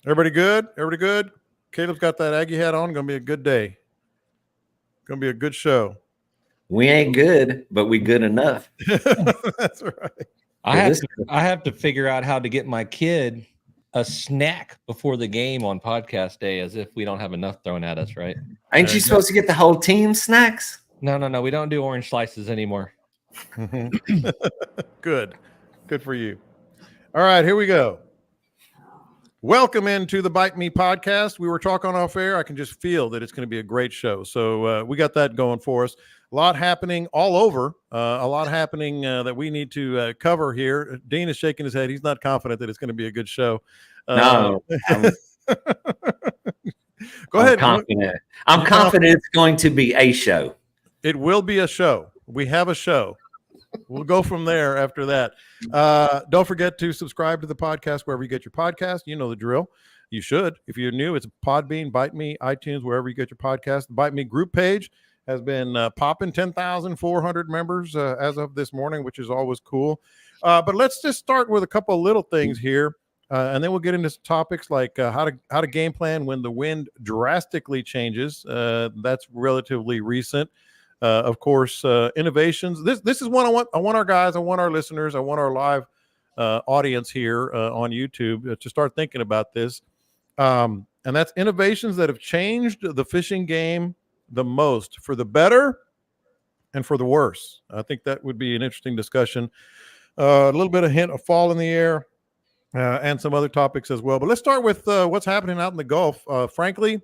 Everybody good? Everybody good? Caleb's got that Aggie hat on. Going to be a good day. Going to be a good show. We ain't good, but we good enough. That's right. I have to figure out how to get my kid a snack before the game on podcast day, as if we don't have enough thrown at us, right? Ain't you supposed to get the whole team snacks? No. We don't do orange slices anymore. Good for you. All right, here we go. Welcome into the Bite Me podcast. We were talking off air. I can just feel that it's going to be a great show. So we got that going for us. A lot happening all over. A lot happening that we need to cover here. Dean is shaking his head. He's not confident that it's going to be a good show. No. Go ahead. I'm confident it's going to be a show. It will be a show. We have a show. We'll go from there after that. Don't forget to subscribe to the podcast wherever you get your podcast. You know the drill. You should. If you're new, it's Podbean, Bite Me, iTunes, wherever you get your podcast. The Bite Me group page has been popping 10,400 members as of this morning, which is always cool. But let's just start with a couple of little things here, and then we'll get into some topics like how to game plan when the wind drastically changes. That's relatively recent. Of course, innovations. This is one I want our guys, I want our listeners, I want our live audience here on YouTube to start thinking about this. And that's innovations that have changed the fishing game the most, for the better and for the worse. I think that would be an interesting discussion. A little bit of hint of fall in the air and some other topics as well. But let's start with what's happening out in the Gulf. Frankly,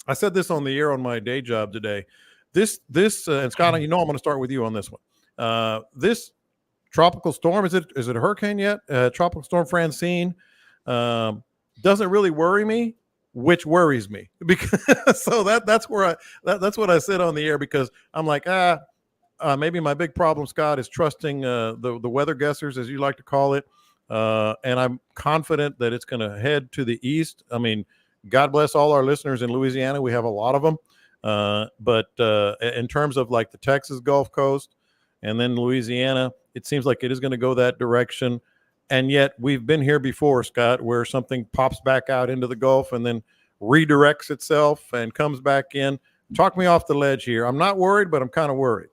I said this on the air on my day job today. This and Scott, you know I'm going to start with you on this one. This tropical storm, is it a hurricane yet? Tropical storm Francine doesn't really worry me, which worries me because so that's where that's what I said on the air, because I'm like maybe my big problem, Scott, is trusting the weather guessers, as you like to call it, and I'm confident that it's going to head to the east. I mean, God bless all our listeners in Louisiana. We have a lot of them. But in terms of like the Texas Gulf Coast and then Louisiana, it seems like it is going to go that direction. And yet we've been here before, Scott, where something pops back out into the Gulf and then redirects itself and comes back in. Talk me off the ledge here. I'm not worried, but I'm kind of worried.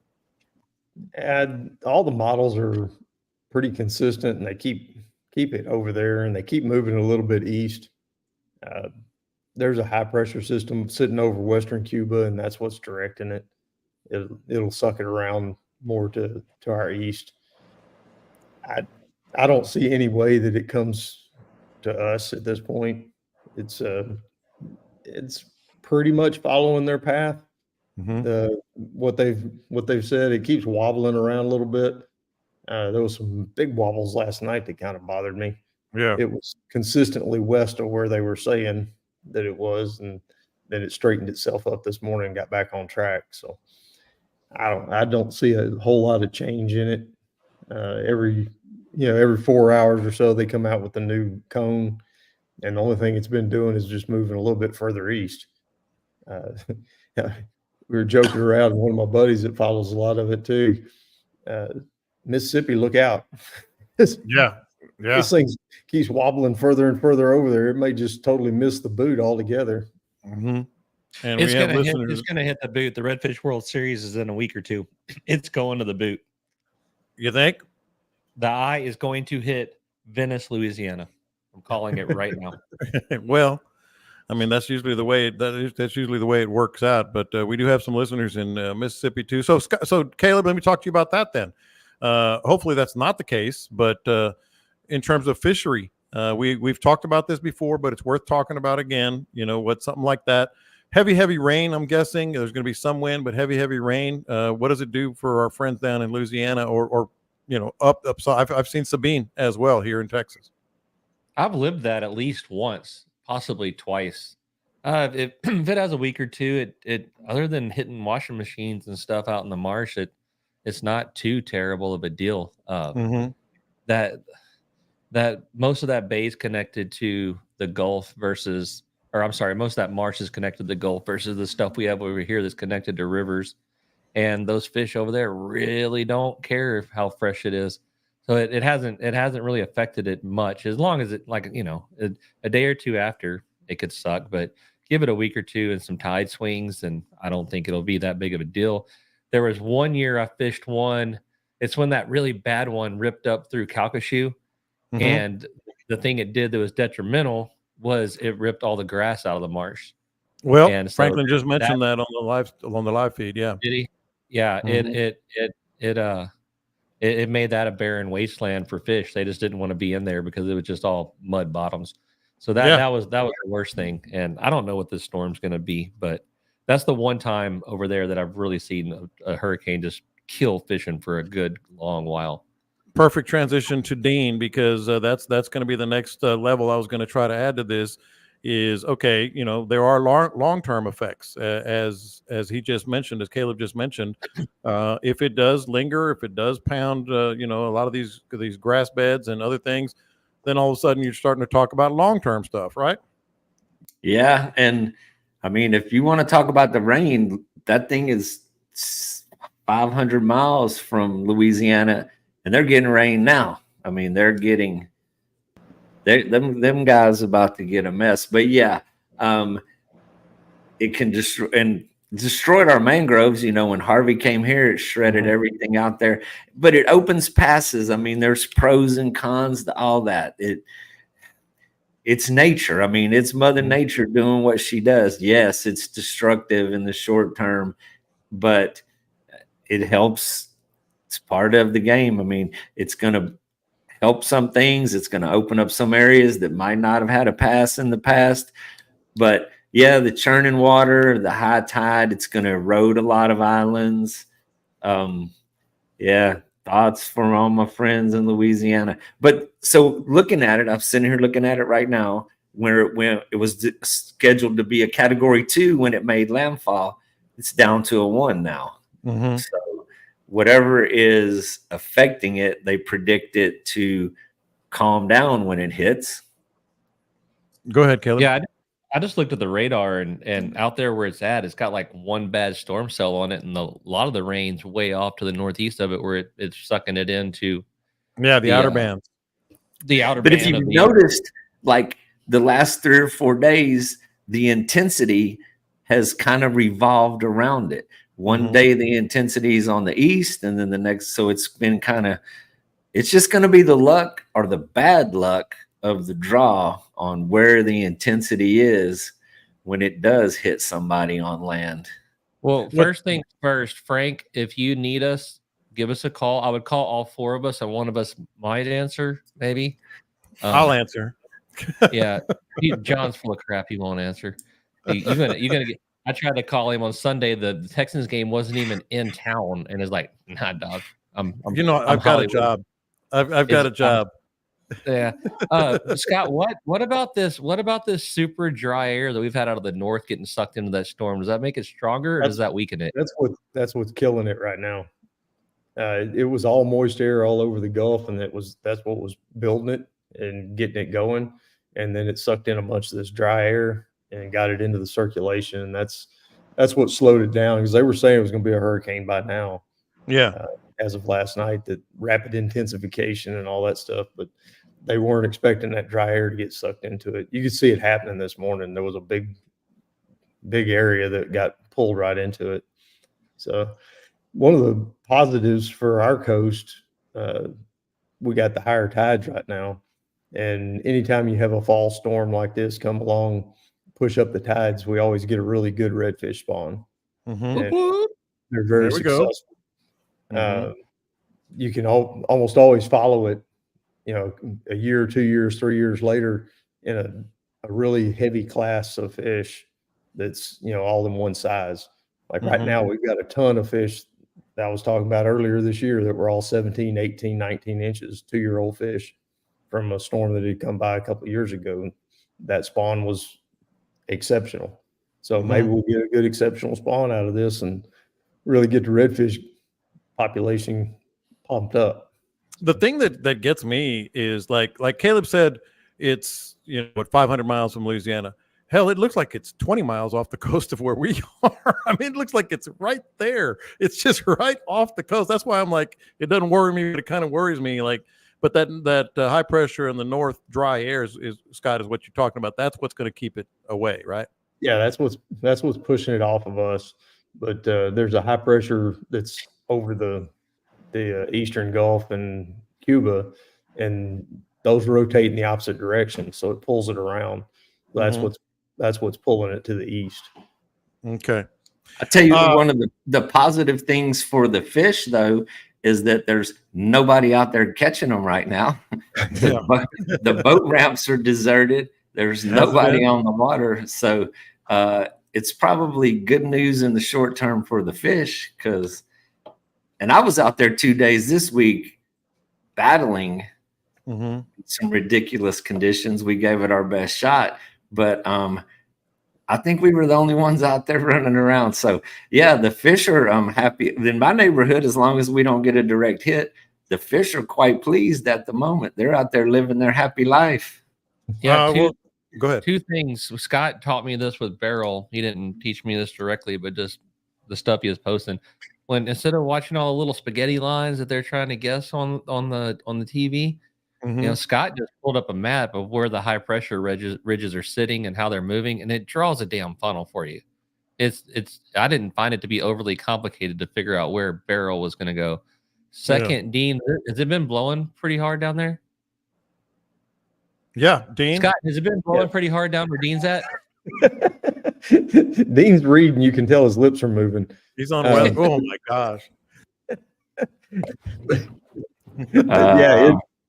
And all the models are pretty consistent, and they keep it over there, and they keep moving a little bit east. There's a high pressure system sitting over Western Cuba, and that's what's directing it. It'll suck it around more to our east. I don't see any way that it comes to us at this point. It's pretty much following their path. Mm-hmm. What they've said, it keeps wobbling around a little bit. There was some big wobbles last night that kind of bothered me. Yeah, it was consistently west of where they were saying that it was, and then it straightened itself up this morning and got back on track. So I don't see a whole lot of change in it. Every 4 hours or so they come out with a new cone, and the only thing it's been doing is just moving a little bit further east. We were joking around, and one of my buddies that follows a lot of it too, Mississippi, look out. Yeah. This thing keeps wobbling further and further over there. It may just totally miss the boot altogether. Mm-hmm. And it's going to hit the boot. The Redfish World Series is in a week or two. It's going to the boot. You think? The eye is going to hit Venice, Louisiana. I'm calling it right now. Well, I mean, that's usually the way it works out. But we do have some listeners in Mississippi too. So Caleb, let me talk to you about that then. Hopefully that's not the case, but in terms of fishery, we've talked about this before, but it's worth talking about again. You know, what something like that, heavy rain. I'm guessing there's going to be some wind, but heavy rain. What does it do for our friends down in Louisiana or up? So I've seen Sabine as well here in Texas. I've lived that at least once, possibly twice. If it has a week or two, it other than hitting washing machines and stuff out in the marsh, it's not too terrible of a deal. That most of that bay is connected to the Gulf most of that marsh is connected to the Gulf versus the stuff we have over here that's connected to rivers. And those fish over there really don't care how fresh it is. So it hasn't really affected it much. As long as it, like, you know, a day or two after, it could suck, but give it a week or two and some tide swings, and I don't think it'll be that big of a deal. There was one year I fished one. It's when that really bad one ripped up through Calcasieu, Mhm. and the thing it did that was detrimental was it ripped all the grass out of the marsh. Well, And so Franklin just that mentioned that on the live feed. Yeah. did he? Yeah, Mhm. it made that a barren wasteland for fish. They just didn't want to be in there because it was just all mud bottoms. So Yeah. that was the worst thing. And I don't know what this storm's going to be, but that's the one time over there that I've really seen a hurricane just kill fishing for a good long while. Perfect transition to Dean, because that's going to be the next level I was going to try to add to this. Is okay, you know, there are long term effects, as he just mentioned, as Caleb just mentioned. If it does linger, if it does pound, you know, a lot of these grass beds and other things, then all of a sudden you're starting to talk about long term stuff, right? Yeah, and I mean, if you want to talk about the rain, that thing is 500 miles from Louisiana, and they're getting rain now. I mean, them guys about to get a mess. But yeah, it can destroy and destroyed our mangroves. You know, when Harvey came here, it shredded everything out there. But it opens passes. I mean, there's pros and cons to all that. It's nature. I mean, it's Mother Nature doing what she does. Yes, it's destructive in the short term, but it helps. It's part of the game. I mean, it's going to help some things. It's going to open up some areas that might not have had a pass in the past. But yeah, the churning water, the high tide, it's going to erode a lot of islands. Yeah, thoughts from all my friends in Louisiana. But so looking at it, I'm sitting here looking at it right now, when it was scheduled to be a category 2 when it made landfall, it's down to a 1 now. Mm-hmm. So whatever is affecting it, they predict it to calm down when it hits. Go ahead, Caleb. Yeah, I just looked at the radar, and out there where it's at, it's got like one bad storm cell on it, and a lot of the rain's way off to the northeast of it, where it's sucking it into the outer bands. The outer But band. if you've noticed, like the last 3 or 4 days, the intensity has kind of revolved around it. One day the intensity is on the east, and then the next. So it's been kind of, it's just going to be the luck or the bad luck of the draw on where the intensity is when it does hit somebody on land. Well, first things first, Frank, if you need us, give us a call. I would call all 4 of us, and one of us might answer, maybe. I'll answer. Yeah, John's full of crap. He won't answer. You're gonna get. I tried to call him on Sunday. The Texans game wasn't even in town, and it's like, nah, dog. I've got a job. I've got a job. Yeah. Scott, what about this? What about this super dry air that we've had out of the north getting sucked into that storm? Does that make it stronger, or does that weaken it? That's what's killing it right now. It was all moist air all over the Gulf, and that's what was building it and getting it going. And then it sucked in a bunch of this dry air and got it into the circulation, and that's what slowed it down, because they were saying it was going to be a hurricane by now. Yeah. As of last night, that rapid intensification and all that stuff, but they weren't expecting that dry air to get sucked into it. You could see it happening this morning. There was a big area that got pulled right into it. So one of the positives for our coast, we got the higher tides right now. And anytime you have a fall storm like this come along, push up the tides, we always get a really good redfish spawn. And they're very successful. You can almost always follow it, you know, a year, 2 years, 3 years later in a really heavy class of fish that's, you know, all in one size. Like right now, we've got a ton of fish that I was talking about earlier this year that were all 17, 18, 19 inches, 2-year-old fish from a storm that had come by a couple of years ago. That spawn was exceptional. So maybe we'll get a good exceptional spawn out of this and really get the redfish population pumped up. The thing that gets me is like Caleb said, it's, you know, 500 miles from Louisiana. Hell, it looks like it's 20 miles off the coast of where we are. I mean, it looks like it's right there. It's just right off the coast. That's why I'm like, it doesn't worry me, but it kind of worries me. Like, But that high pressure in the north dry air is Scott, is what you're talking about. That's what's going to keep it away, right? Yeah, that's what's pushing it off of us. But there's a high pressure that's over the Eastern Gulf and Cuba, and those rotate in the opposite direction, so it pulls it around. That's what's pulling it to the east. Okay. I tell you, one of the positive things for the fish, though, is that there's nobody out there catching them right now. The boat ramps are deserted. There's nobody on the water. So it's probably good news in the short term for the fish, and I was out there 2 days this week battling some ridiculous conditions. We gave it our best shot, but I think we were the only ones out there running around. So yeah, the fish are happy. In my neighborhood, as long as we don't get a direct hit, the fish are quite pleased at the moment. They're out there living their happy life. Yeah, go ahead. Two things. Scott taught me this with Barrel. He didn't teach me this directly, but just the stuff he was posting. When instead of watching all the little spaghetti lines that they're trying to guess on the TV, Scott just pulled up a map of where the high pressure ridges are sitting and how they're moving, and it draws a damn funnel for you. It's I didn't find it to be overly complicated to figure out where Barrel was going to go. Second, Dean, has it been blowing pretty hard down there? Yeah, Dean. Scott, has it been blowing pretty hard down where Dean's at? Dean's reading. You can tell his lips are moving. He's on weather. Oh my gosh.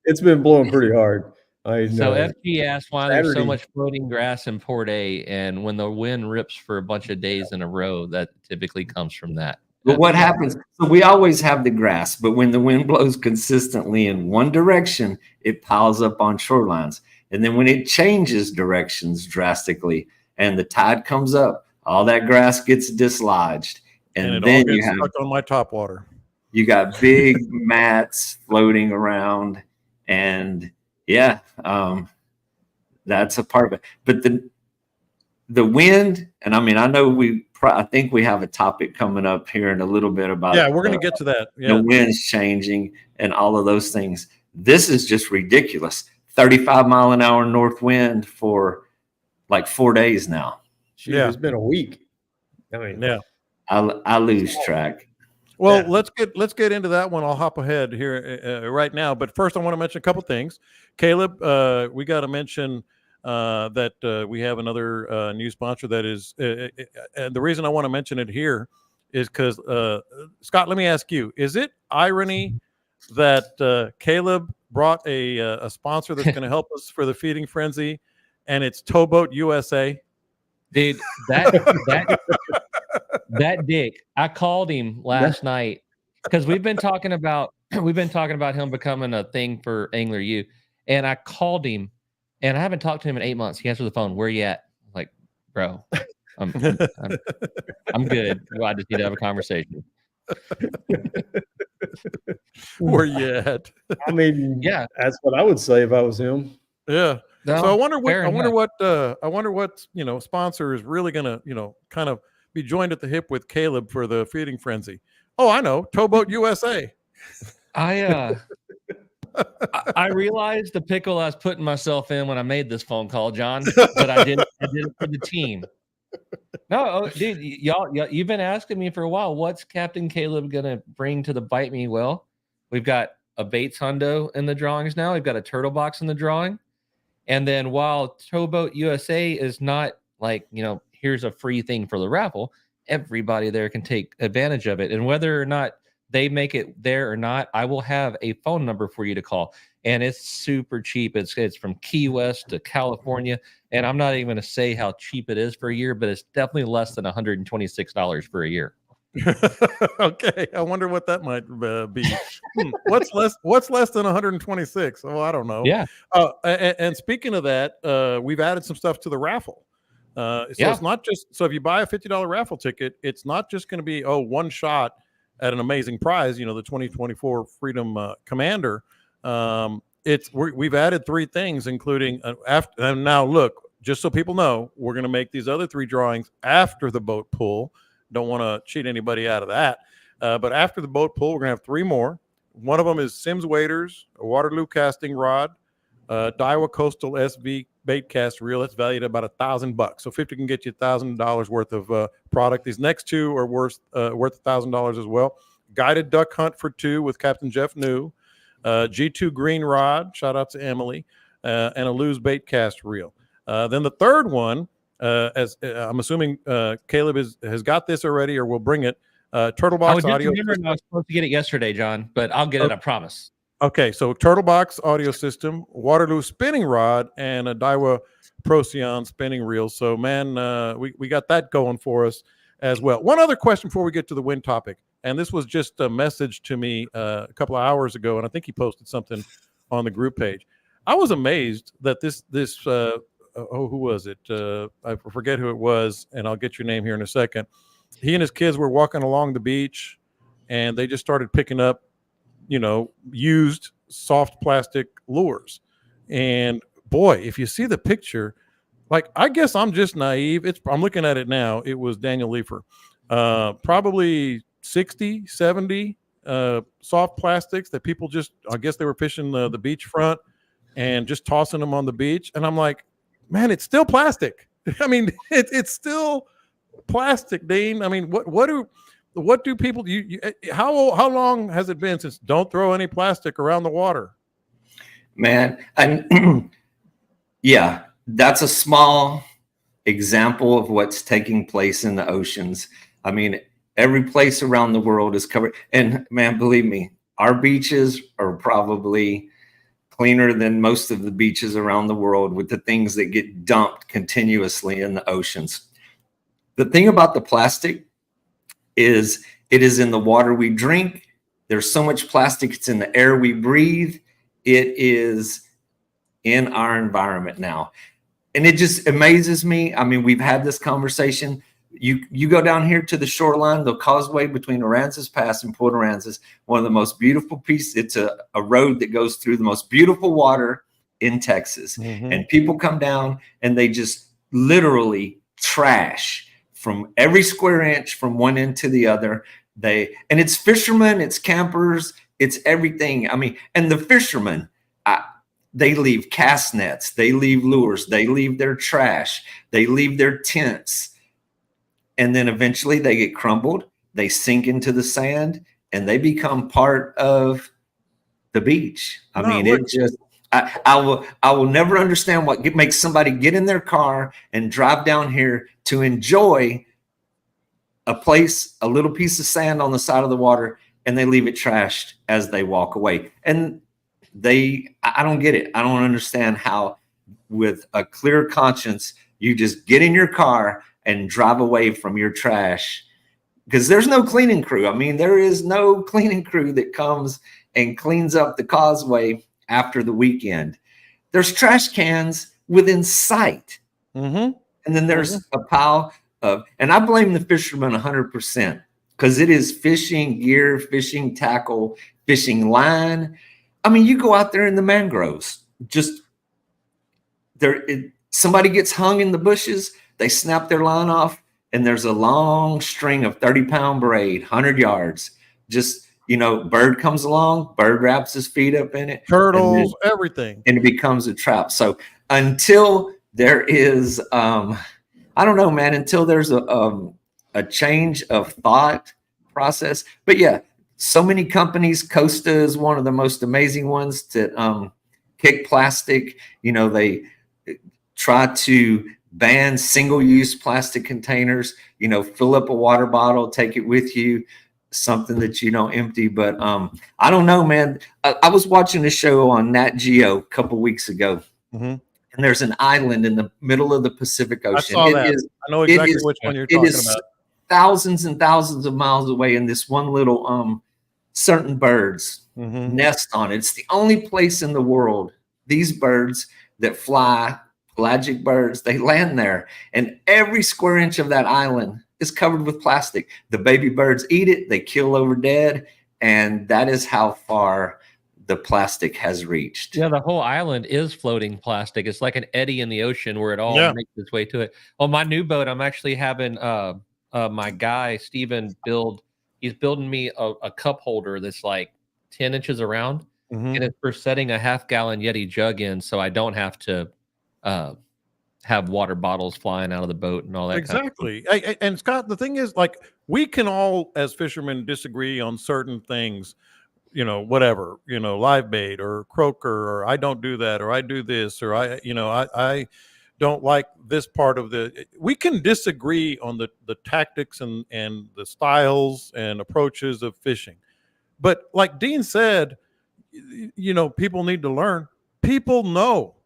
It's been blowing pretty hard. So FG asked why there's so much floating grass in Port A, and when the wind rips for a bunch of days in a row, that typically comes from that. But what happens? So we always have the grass, but when the wind blows consistently in one direction, it piles up on shorelines. And then when it changes directions drastically and the tide comes up, all that grass gets dislodged. And it then all you gets stuck on my top water. You got big mats floating around. And yeah, that's a part of it. But the wind, and I mean, I know I think we have a topic coming up here in a little bit about. Yeah, we're going to get to that. Yeah. The wind's changing and all of those things. This is just ridiculous. 35-mile-an-hour north wind for like 4 days now. It's been a week. I mean, I lose track. Well, let's get into that one. I'll hop ahead here right now. But first, I want to mention a couple things. Caleb, we got to mention that we have another new sponsor that is, and the reason I want to mention it here is because, Scott, let me ask you, is it irony that Caleb brought a sponsor that's going to help us for the feeding frenzy, and it's Towboat USA? Dude, that dick, I called him last night because we've been talking about him becoming a thing for Angler U, and I called him, and I haven't talked to him in 8 months. He answered the phone. Where you at? I'm like, bro, I'm good. Well, I just need to have a conversation. Where you at? I mean, yeah, that's what I would say if I was him. Yeah. No, so I wonder what sponsor is really gonna kind of be joined at the hip with Caleb for the feeding frenzy. Oh, I know, Towboat USA. I realized the pickle I was putting myself in when I made this phone call, John, but I did it for the team. No, dude, y'all, you've been asking me for a while. What's Captain Caleb gonna bring to the Bite Me? Well, we've got a Bates Hundo in the drawings now. We've got a turtle box in the drawing. And then while Towboat USA is not like, here's a free thing for the raffle, everybody there can take advantage of it. And whether or not they make it there or not, I will have a phone number for you to call. And it's super cheap. It's from Key West to California. And I'm not even going to say how cheap it is for a year, but it's definitely less than $126 for a year. Okay, I wonder what that might be. What's less than 126? Oh, I don't know. Yeah. And speaking of that, we've added some stuff to the raffle. So it's not just if you buy a $50 raffle ticket, it's not just going to be one shot at an amazing prize. The 2024 Freedom Commander. We've added 3 things, including and now look, just so people know, we're going to make these other 3 drawings after the boat pull. Don't want to cheat anybody out of that. But after the boat pull, we're going to have 3 more. One of them is Sims Waders, a Waterloo casting rod, Daiwa Coastal SV bait cast reel. That's valued at about $1,000. So 50 can get you $1,000 worth of product. These next two are worth $1,000 as well. Guided duck hunt for 2 with Captain Jeff New, G2 green rod. Shout out to Emily, and a Lose bait cast reel. Then the third one, as I'm assuming Caleb has got this already, or will bring it. Turtle Box audio. I was supposed to get it yesterday, John, but I'll get it. I promise. Okay, so Turtle Box audio system, Waterloo spinning rod, and a Daiwa Procyon spinning reel. So, man, we got that going for us as well. One other question before we get to the wind topic, and this was just a message to me a couple of hours ago, and I think he posted something on the group page. I was amazed that this who was it? I forget who it was, and I'll get your name here in a second. He and his kids were walking along the beach, and they just started picking up, used soft plastic lures. And boy, if you see the picture, like, I guess I'm just naive. I'm looking at it now. It was Daniel Leifer. Probably 60, 70 soft plastics that people just, I guess they were fishing the beachfront and just tossing them on the beach. And I'm like, man, it's still plastic. I mean, it's still plastic, Dean. I mean, what do people how long has it been since don't throw any plastic around the water? Man, and yeah, that's a small example of what's taking place in the oceans. I mean, every place around the world is covered. And man, believe me, our beaches are probably cleaner than most of the beaches around the world with the things that get dumped continuously in the oceans. The thing about the plastic is it is in the water we drink. There's so much plastic. It's in the air we breathe. It is in our environment now. And it just amazes me. I mean, we've had this conversation. You go down here to the shoreline, the causeway between Aransas Pass and Port Aransas, one of the most beautiful pieces. It's a road that goes through the most beautiful water in Texas. Mm-hmm. And people come down and they just literally trash from every square inch from one end to the other. And it's fishermen, it's campers, it's everything. I mean, and the fishermen, they leave cast nets, they leave lures, they leave their trash, they leave their tents. And then eventually they get crumbled, they sink into the sand, and they become part of the beach. I mean, it just, I will never understand what makes somebody get in their car and drive down here to enjoy a little piece of sand on the side of the water, and they leave it trashed as they walk away. And I don't get it. I don't understand how, with a clear conscience, you just get in your car and drive away from your trash, because there's no cleaning crew. I mean, there is no cleaning crew that comes and cleans up the causeway after the weekend. There's trash cans within sight. Mm-hmm. And then there's a pile of, and I blame the fishermen 100%, because it is fishing gear, fishing tackle, fishing line. I mean, you go out there in the mangroves, somebody gets hung in the bushes, they snap their line off, and there's a long string of 30-pound braid, 100 yards. Just, bird comes along, bird wraps his feet up in it. Turtles, everything. And it becomes a trap. So until there is, I don't know, man, until there's a change of thought process. But yeah, so many companies, Costa is one of the most amazing ones to kick plastic. They try to ban single-use plastic containers. Fill up a water bottle, take it with you, something that you don't empty. But I don't know, man. I was watching a show on Nat Geo a couple weeks ago, mm-hmm. and there's an island in the middle of the Pacific Ocean. I saw that. I know exactly which one you're talking about. Thousands and thousands of miles away, in this one little certain birds mm-hmm. nest on it. It's the only place in the world these birds that fly, pelagic birds, they land there, and every square inch of that island is covered with plastic. The baby birds eat it, they kill over dead, and that is how far the plastic has reached. Yeah, the whole island is floating plastic. It's like an eddy in the ocean where it all makes its way to it. On my new boat, I'm actually having my guy Steven he's building me a cup holder that's like 10 inches around, Mhm. and it's for setting a half-gallon Yeti jug in, so I don't have to have water bottles flying out of the boat and all that kind of stuff. Exactly. And Scott, the thing is, like, we can all, as fishermen, disagree on certain things, whatever, live bait or croaker, or I don't do that, or I do this, or I don't like this part of we can disagree on the tactics and the styles and approaches of fishing. But like Dean said, people need to learn. People know.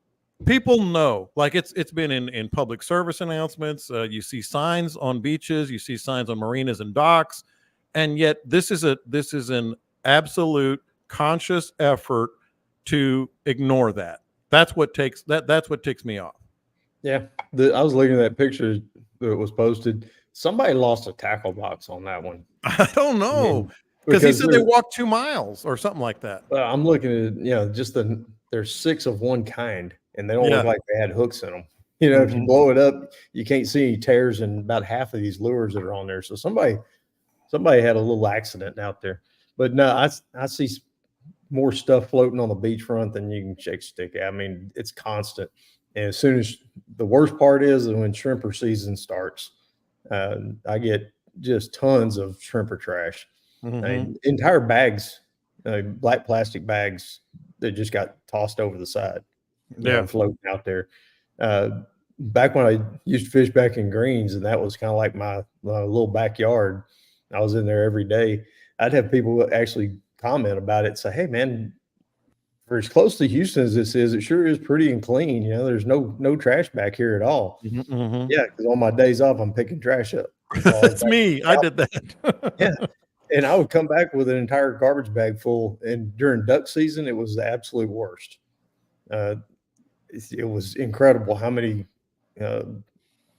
People know. Like it's been in public service announcements. You see signs on beaches. You see signs on marinas and docks, and yet this is an absolute conscious effort to ignore that. That's what takes me off. Yeah, I was looking at that picture that was posted. Somebody lost a tackle box on that one. I don't know, because he said they walked 2 miles or something like that. I'm looking at just there's 6 of one kind, and they don't Yeah. look like they had hooks in them. If you blow it up, you can't see any tears in about half of these lures that are on there. So somebody had a little accident out there. But no, I see more stuff floating on the beachfront than you can shake a stick at. I mean, it's constant. And as soon as the worst part is when shrimper season starts, I get just tons of shrimper trash. And entire bags, black plastic bags that just got tossed over the side, floating out there. Back when I used to fish back in Greens, and that was kind of like my little backyard, I was in there every day. I'd have people actually comment about it, say, "Hey, man, for as close to Houston as this is, it sure is pretty and clean. There's no trash back here at all." Yeah, because on my days off, I'm picking trash up. That's me. I did that. Yeah. And I would come back with an entire garbage bag full. And during duck season, it was the absolute worst. It was incredible how many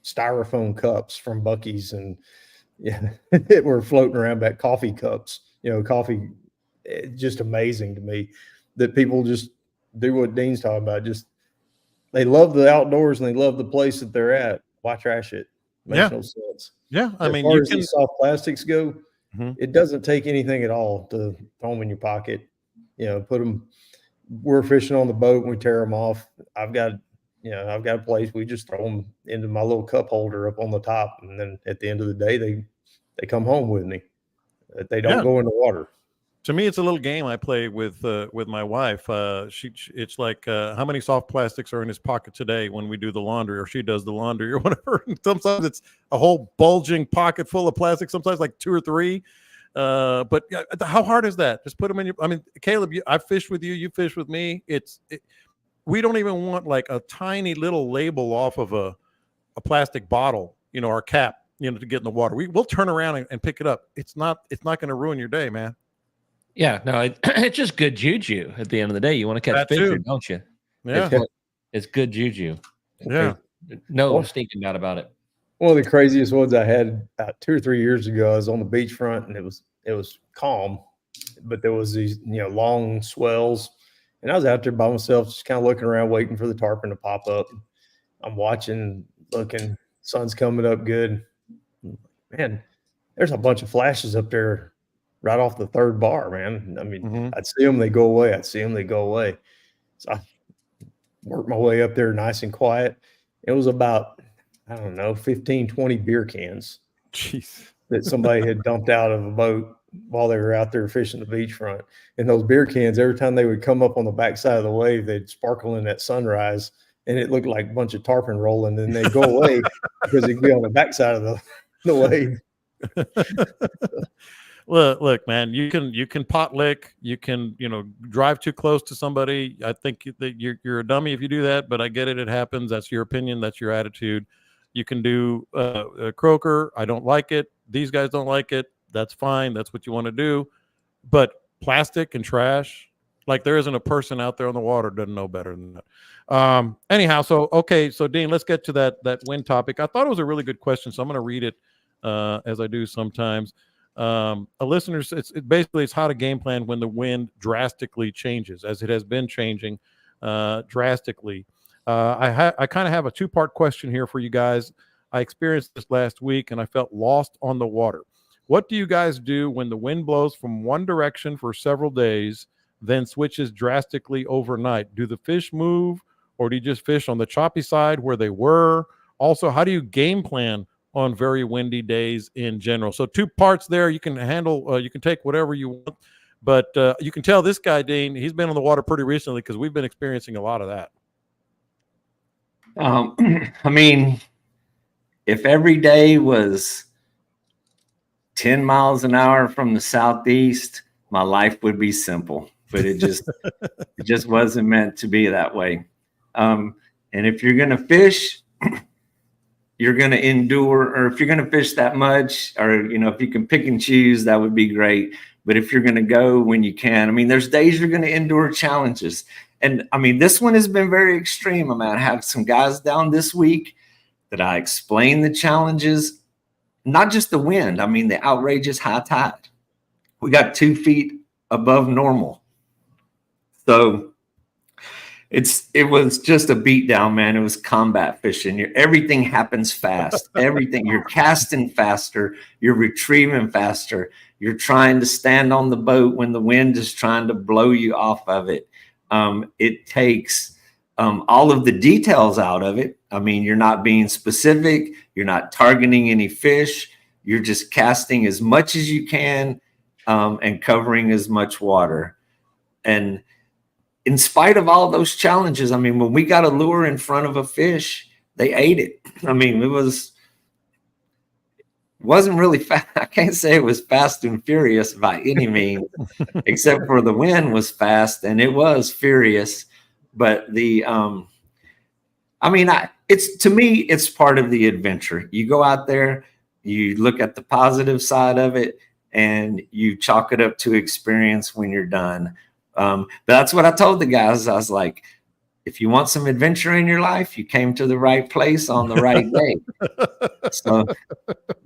styrofoam cups from Buc-ee's and that were floating around back, coffee cups, coffee. It's just amazing to me that people just do what Dean's talking about. Just they love the outdoors and they love the place that they're at. Why trash it? Makes no sense. Yeah, I mean, as far as these soft plastics go, it doesn't take anything at all to throw them in your pocket. Put them. We're fishing on the boat and we tear them off. I've got a place we just throw them into my little cup holder up on the top, and then at the end of the day, they come home with me. They don't go in the water. To me, it's a little game I play with my wife. It's like how many soft plastics are in his pocket today when we do the laundry, or she does the laundry, or whatever. And sometimes it's a whole bulging pocket full of plastic. Sometimes like 2 or 3. But how hard is that? Just put them in your. I mean, Caleb, I fished with you. You fished with me. We don't even want like a tiny little label off of a plastic bottle, our cap, to get in the water. We'll turn around and pick it up. It's not going to ruin your day, man. Yeah, no, it's just good juju at the end of the day. You want to catch fish, or don't you? Yeah. It's good juju. Yeah. No stinking doubt about it. One of the craziest ones I had about 2 or 3 years ago, I was on the beachfront and it was calm, but there was these, long swells, and I was out there by myself, just kind of looking around, waiting for the tarpon to pop up. I'm watching, looking, sun's coming up good. Man, there's a bunch of flashes up there right off the 3rd bar, man. I mean, I'd see them, they go away. I'd see them, they go away. So I worked my way up there nice and quiet. It was about, I don't know, 15, 20 beer cans. Jeez. That somebody had dumped out of a boat while they were out there fishing the beachfront. And those beer cans, every time they would come up on the backside of the wave, they'd sparkle in that sunrise, and it looked like a bunch of tarpon rolling, and they'd go away because they'd be on the backside of the wave. Look, man, you can pot lick, you can, drive too close to somebody. I think that you're a dummy if you do that, but I get it. It happens. That's your opinion. That's your attitude. You can do a croaker. I don't like it. These guys don't like it. That's fine. That's what you want to do. But plastic and trash, like there isn't a person out there on the water doesn't know better than that. Anyhow, so Dean, let's get to that wind topic. I thought it was a really good question, so I'm going to read it as I do sometimes. A listener, it's how to game plan when the wind drastically changes, as it has been changing drastically. I kind of have a 2-part question here for you guys. I experienced this last week and I felt lost on the water. What do you guys do when the wind blows from one direction for several days, then switches drastically overnight? Do the fish move, or do you just fish on the choppy side where they were? Also, how do you game plan on very windy days in general? So 2 parts there. You can handle, you can take whatever you want, but you can tell this guy, Dean, he's been on the water pretty recently because we've been experiencing a lot of that. I mean, if every day was 10 miles an hour from the southeast, my life would be simple, but it just wasn't meant to be that way. And if you're going to fish, you're going to endure, or if you're going to fish that much, or, if you can pick and choose, that would be great. But if you're going to go when you can, I mean, there's days you're going to endure challenges. And I mean, this one has been very extreme. I have some guys down this week that I explained the challenges, not just the wind. I mean, the outrageous high tide. We got 2 feet above normal. So it was just a beat down, man. It was combat fishing. Everything happens fast. Everything. You're casting faster. You're retrieving faster. You're trying to stand on the boat when the wind is trying to blow you off of it. It takes all of the details out of it. I mean, you're not being specific. You're not targeting any fish. You're just casting as much as you can and covering as much water. And in spite of all those challenges, I mean, when we got a lure in front of a fish, they ate it. I mean, it wasn't really fast. I can't say it was fast and furious by any means, except for the wind was fast and it was furious. But to me, it's part of the adventure. You go out there, you look at the positive side of it, and you chalk it up to experience when you're done. But that's what I told the guys. I was like, if you want some adventure in your life, you came to the right place on the right day. So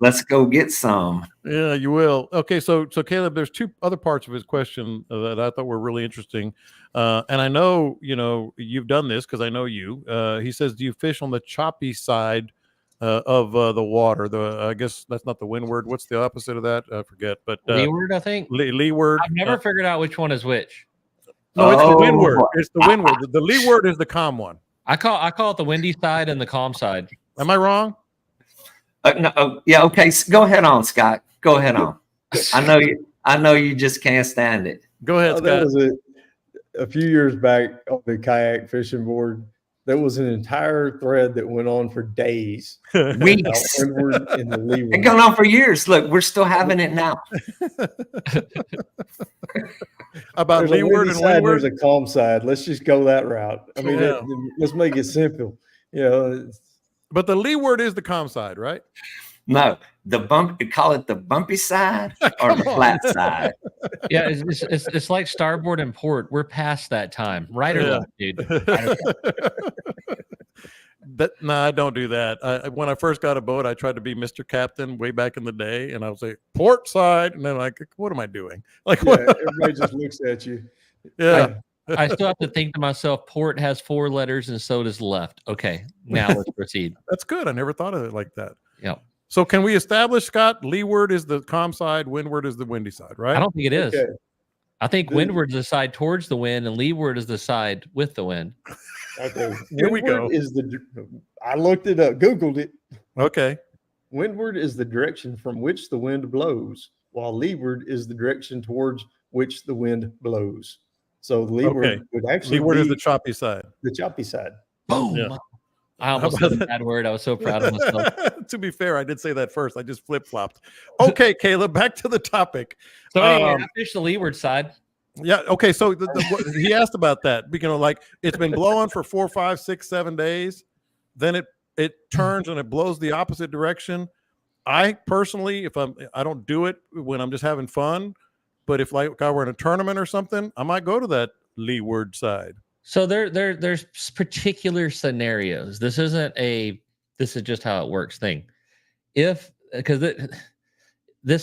let's go get some. Yeah, you will. Okay, so Caleb, there's 2 other parts of his question that I thought were really interesting. And I know, you've done this because I know you. He says, do you fish on the choppy side of the water? I guess that's not the windward. What's the opposite of that? I forget. But leeward, I think. Leeward. I've never figured out which one is which. No, it's the windward. It's the windward. The leeward is the calm one. I call it the windy side and the calm side. Am I wrong? No, yeah. Okay. Go ahead on, Scott. Go ahead on. I know you just can't stand it. Go ahead, Scott. That was a few years back on the kayak fishing board. There was an entire thread that went on for days. Weeks. Windward and the leeward. It's gone on for years. Look, we're still having it now. About there's leeward and side, windward. there's a calm side. Let's just go that route. I mean, let's make it simple. But the leeward is the calm side, right? No, you call it the bumpy side or the flat side. Yeah, it's like starboard and port. We're past that time, right or left, dude. No, I don't do that. When I first got a boat, I tried to be Mr. Captain way back in the day, and I was like port side, and then like, what am I doing? Like, what? Everybody just looks at you. Yeah. I still have to think to myself, port has 4 letters and so does left. Okay, now let's proceed. That's good. I never thought of it like that. Yeah. So can we establish, Scott, leeward is the calm side, windward is the windy side, right? I don't think it is. Okay. I think windward is the side towards the wind and leeward is the side with the wind. Okay. Here we go. I looked it up, Googled it. Okay. Windward is the direction from which the wind blows, while leeward is the direction towards which the wind blows. So leeward would actually leeward be is the choppy side. The choppy side. Boom. Yeah. I almost said a bad word. I was so proud of myself. To be fair, I did say that first. I just flip-flopped. Okay, Caleb, back to the topic. So anyway, I fished the leeward side. Yeah. Okay. So he asked about that. Like it's been blowing for 4, 5, 6, 7 days. Then it turns and it blows the opposite direction. I personally, I don't do it when I'm just having fun, but if I were in a tournament or something, I might go to that leeward side. So there's particular scenarios. This is just how it works thing. This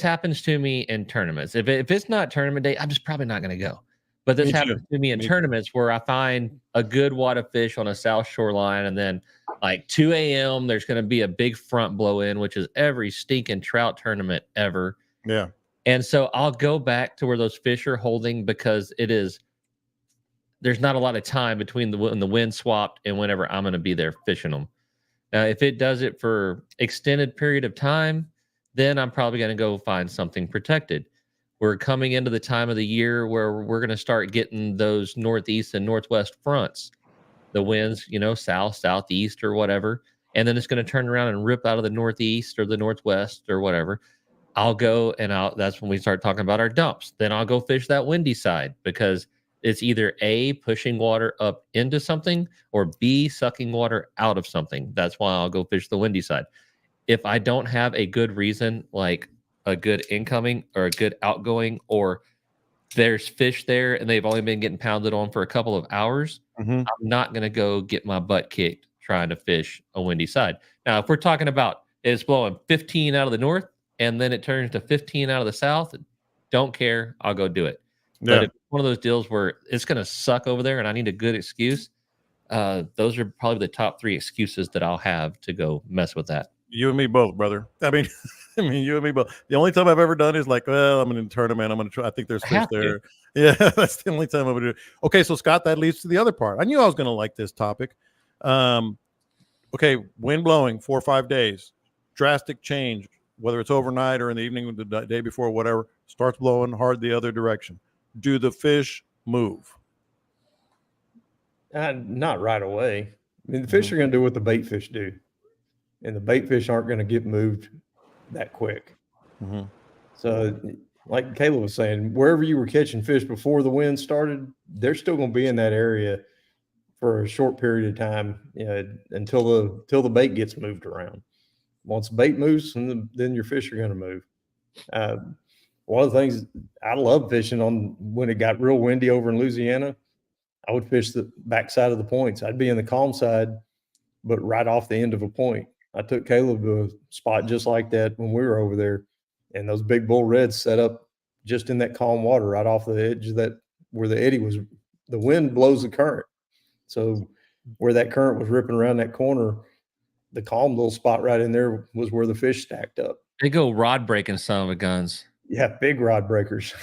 happens to me in tournaments. If it's not tournament day, I'm just probably not going to go. But this happens to me in tournaments where I find a good wad of fish on a south shoreline, and then like 2 a.m. there's going to be a big front blow in, which is every stinking trout tournament ever. Yeah. And so I'll go back to where those fish are holding because there's not a lot of time between when the wind swapped and whenever I'm going to be there fishing them. Now, if it does it for extended period of time, then I'm probably going to go find something protected. We're coming into the time of the year where we're going to start getting those northeast and northwest fronts. The winds, south, southeast, or whatever. And then it's going to turn around and rip out of the northeast or the northwest or whatever. I'll go that's when we start talking about our dumps. Then I'll go fish that windy side because it's either A, pushing water up into something, or B, sucking water out of something. That's why I'll go fish the windy side. If I don't have a good reason, like a good incoming or a good outgoing, or there's fish there and they've only been getting pounded on for a couple of hours, I'm not going to go get my butt kicked trying to fish a windy side. Now, if we're talking about it's blowing 15 out of the north and then it turns to 15 out of the south, don't care. I'll go do it. Yeah. But if it's one of those deals where it's going to suck over there and I need a good excuse, those are probably the top 3 excuses that I'll have to go mess with that. You and me both, brother. I mean, you and me both. The only time I've ever done is like, well, I'm in a tournament. I'm going to try. I think there's fish there. Yeah, that's the only time I would do it. Okay, so Scott, that leads to the other part. I knew I was going to like this topic. Okay, wind blowing 4 or 5 days, drastic change, whether it's overnight or in the evening or the day before, whatever, starts blowing hard the other direction. Do the fish move? Not right away. I mean, the fish are going to do what the bait fish do. And the bait fish aren't going to get moved that quick. So like Caleb was saying, wherever you were catching fish before the wind started, they're still going to be in that area for a short period of time, until the bait gets moved around. Once the bait moves, then your fish are going to move. One of the things I love fishing on when it got real windy over in Louisiana, I would fish the backside of the points. I'd be in the calm side, but right off the end of a point. I took Caleb to a spot just like that when we were over there, and those big bull reds set up just in that calm water right off the edge of that where the eddy was. The wind blows the current. So where that current was ripping around that corner, the calm little spot right in there was where the fish stacked up. They go rod breaking some of the guns. Yeah, big rod breakers.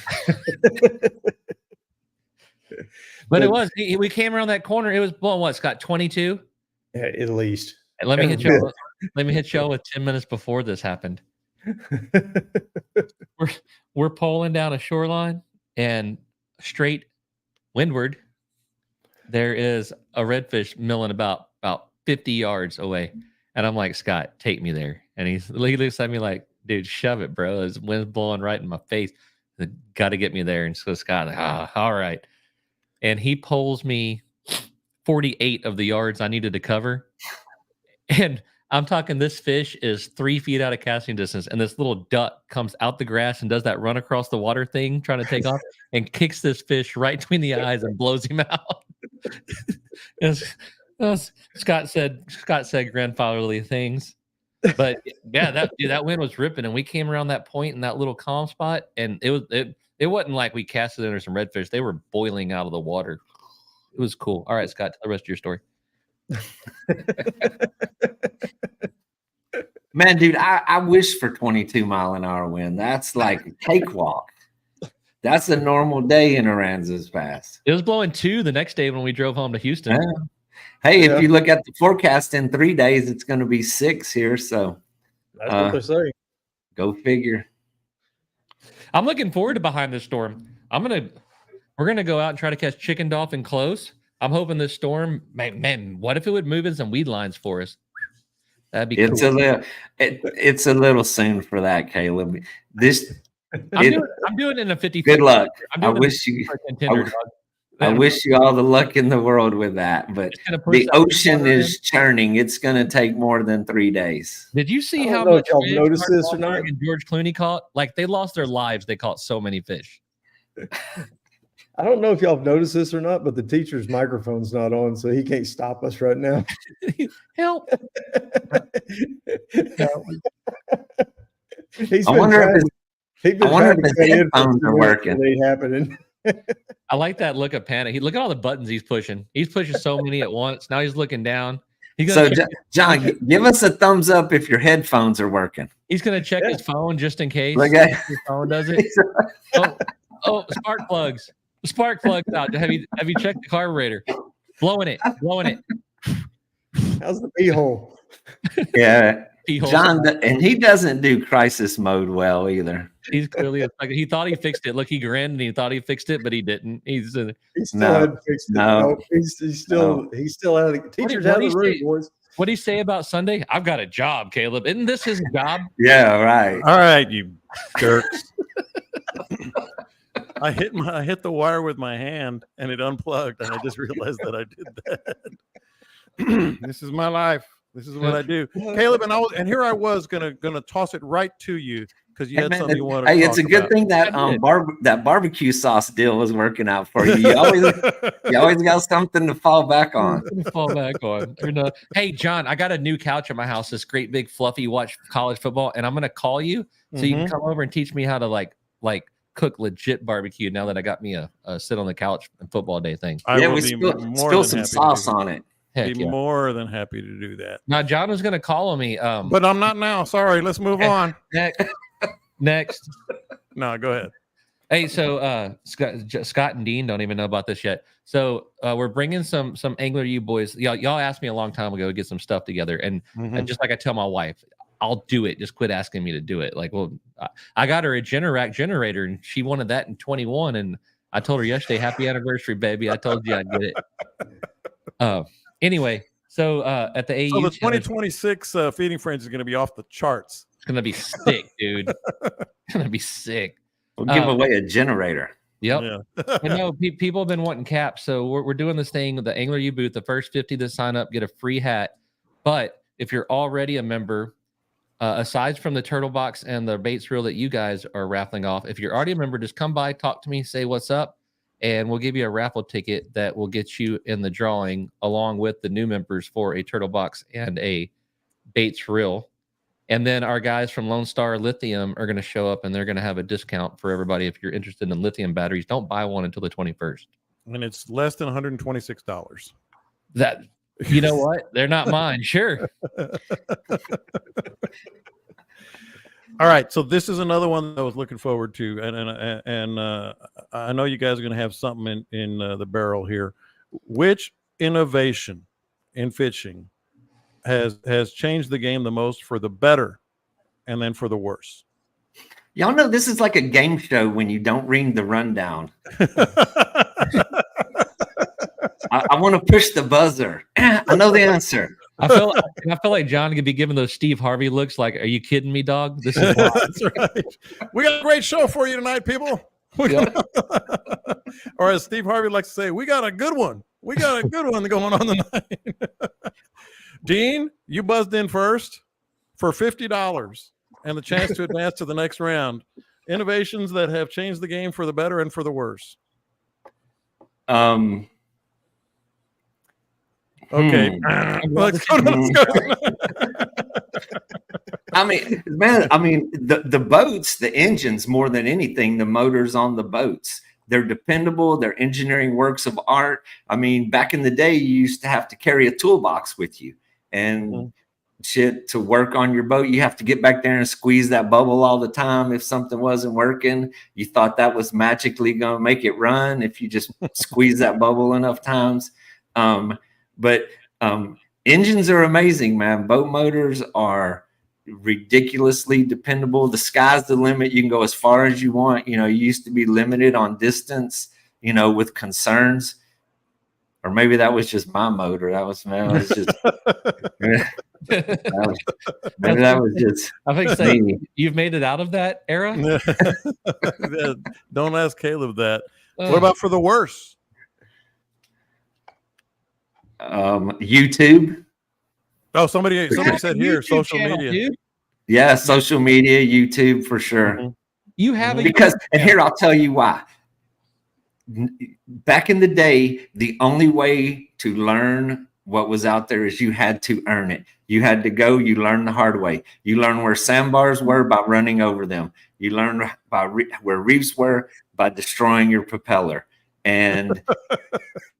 But it was, we came around that corner. It was blowing what, Scott, 22? Yeah, at least. And let me hit y'all with 10 minutes before this happened. We're poling down a shoreline, and straight windward, there is a redfish milling about 50 yards away. And I'm like, Scott, take me there. And he looks at me like, dude, shove it, bro. His wind's blowing right in my face. Got to get me there. And so Scott's like, all right. And he pulls me 48 of the yards I needed to cover. And I'm talking, this fish is 3 feet out of casting distance. And this little duck comes out the grass and does that run across the water thing, trying to take off, and kicks this fish right between the eyes and blows him out. Scott said grandfatherly things. But yeah, that wind was ripping, and we came around that point in that little calm spot, and it wasn't like we casted under some redfish. They were boiling out of the water. It was cool. All right, Scott, tell the rest of your story. Man, dude, I wish for 22-mile-an-hour wind. That's like a cakewalk. That's a normal day in Aransas Pass. It was blowing 2 the next day when we drove home to Houston. Yeah. Hey, if you look at the forecast in 3 days, it's going to be 6 here. So that's what they're saying. Go figure. I'm looking forward to behind this storm. We're gonna go out and try to catch chicken dolphin close. I'm hoping this storm, man, what if it would move in some weed lines for us? That'd be cool. It's a little soon for that, Caleb. I'm doing it in a 50. Good luck. I wish you all the luck in the world with that. But the ocean is churning. It's going to take more than 3 days. Did you see how much y'all noticed this or not? George Clooney caught? Like, they lost their lives. They caught so many fish. I don't know if y'all have noticed this or not, but the teacher's microphone's not on, so he can't stop us right now. Help. I wonder if his headphones are working. It ain't happening. I like that look of panic. Look at all the buttons he's pushing. He's pushing so many at once. Now he's looking down. He's So, gonna John, give us a thumbs up if your headphones are working. he's gonna check his phone just in case Okay. his phone does it. Oh, spark plugs. The spark plugs out. Have you checked the carburetor? Blowing it. How's the pee hole? Yeah. Pee-hole. John, and he doesn't do crisis mode well either. He's clearly like he thought he fixed it. Look, he grinned and he thought he fixed it, but he didn't. He still No, hadn't fixed it. no. No, he's still out of the teacher's out of the room, boys. What did he say about Sunday? I've got a job, Caleb. Isn't this his job? Yeah, right. All right, you jerks. I hit the wire with my hand and it unplugged, and I just realized that I did that. This is my life. This is what I do, Caleb. And here I was gonna toss it right to you because you had something you wanted. Hey, to it's a talk good about. thing that that barbecue sauce deal was working out for you. You always got something to fall back on. Hey, John, I got a new couch at my house. This great big fluffy watch college football, and I'm gonna call you so you can come over and teach me how to like cook legit barbecue. Now that I got me a sit on the couch and football day thing. We spill some sauce on it. Be more than happy to do that. Now, John was going to call on me. But I'm not now. Sorry. Let's move on. Next. No, go ahead. Hey, so Scott and Dean don't even know about this yet. So we're bringing some Angler U boys. Y'all asked me a long time ago to get some stuff together. And just like I tell my wife, I'll do it. Just quit asking me to do it. Like, well, I got her a Generac generator and she wanted that in 21. And I told her yesterday, happy anniversary, baby. I told you I'd get it. Anyway, so at the AU, so the 2026 Feeding Friends is going to be off the charts. It's going to be sick, dude. It's going to be sick. We'll give away a generator. Yep. Yeah. I know people have been wanting caps, so we're doing this thing. The Angler U booth, the first 50 that sign up get a free hat. But if you're already a member, aside from the turtle box and the baits reel that you guys are raffling off, if you're already a member, just come by, talk to me, say what's up. And we'll give you a raffle ticket that will get you in the drawing along with the new members for a turtle box and a baits reel. And then our guys from Lone Star Lithium are going to show up and they're going to have a discount for everybody. If you're interested in lithium batteries, don't buy one until the 21st. And it's less than $126. That, you know what? They're not mine. Sure. All right, so this is another one that I was looking forward to, and I know you guys are going to have something in the barrel here. Which innovation in fishing has changed the game the most for the better, and then for the worse? Y'all know this is like a game show when you don't read the rundown. I want to push the buzzer. I know the answer. I feel like John could be giving those Steve Harvey looks like, are you kidding me, dog? This is wild. That's right. We got a great show for you tonight, people. Or as Steve Harvey likes to say, we got a good one. We got a good one going on tonight. Dean, you buzzed in first for $50 and the chance to advance to the next round. Innovations that have changed the game for the better and for the worse. Okay. Let's go. I mean, man, the boats, the engines, more than anything, the motors on the boats, they're dependable. They're engineering works of art. I mean, back in the day, you used to have to carry a toolbox with you and shit to work on your boat. You have to get back there and squeeze that bubble all the time. If something wasn't working, you thought that was magically going to make it run if you just squeeze that bubble enough times. But engines are amazing, man. Boat motors are ridiculously dependable. The sky's the limit. You can go as far as you want. You know, you used to be limited on distance, you know, with concerns. Or maybe that was just my motor. That was just maybe that was just. I think so. You've made it out of that era. Don't ask Caleb that. What about for the worse? YouTube. Oh, somebody said here social media. Dude. Yeah, social media, YouTube for sure. You have and here I'll tell you why. Back in the day, the only way to learn what was out there is you had to earn it. You had to go. You learned the hard way. You learned where sandbars were by running over them. You learned where reefs were by destroying your propeller. And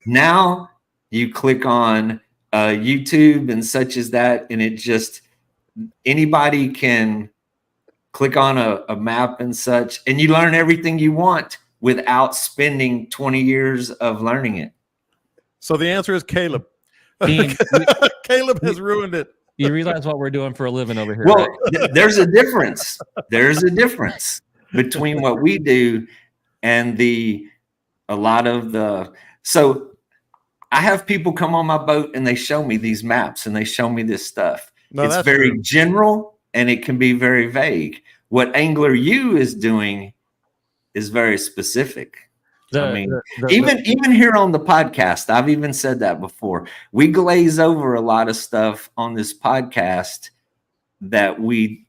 now you click on YouTube and such as that, and it just anybody can click on a map and such, and you learn everything you want without spending 20 years of learning it. So the answer is Caleb. Dean, Caleb has ruined it. you realize what we're doing for a living over here, Well, right? there's a difference. There's a difference between what we do and so I have people come on my boat and they show me these maps and they show me this stuff. No, it's that's very true. general and it can be very vague. What Angler U is doing is very specific. Even here on the podcast, I've even said that before. We glaze over a lot of stuff on this podcast that we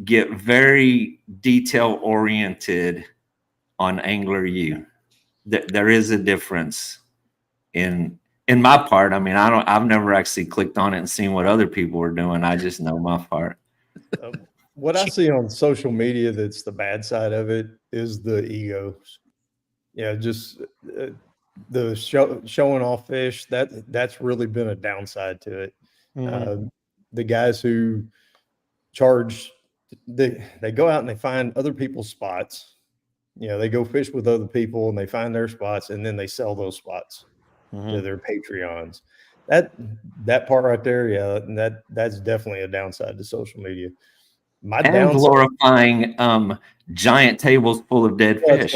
get very detail oriented on Angler U. There is a difference in my part. I mean, I've never actually clicked on it and seen what other people are doing. I just know my part. What I see on social media that's the bad side of it is the egos. Yeah, just the showing off fish. That's really been a downside to it. Mm-hmm. The guys who charge, they go out and they find other people's spots. You know, they go fish with other people and they find their spots and then they sell those spots to their Patreons. That part right there, yeah, that's definitely a downside to social media. And glorifying giant tables full of dead fish.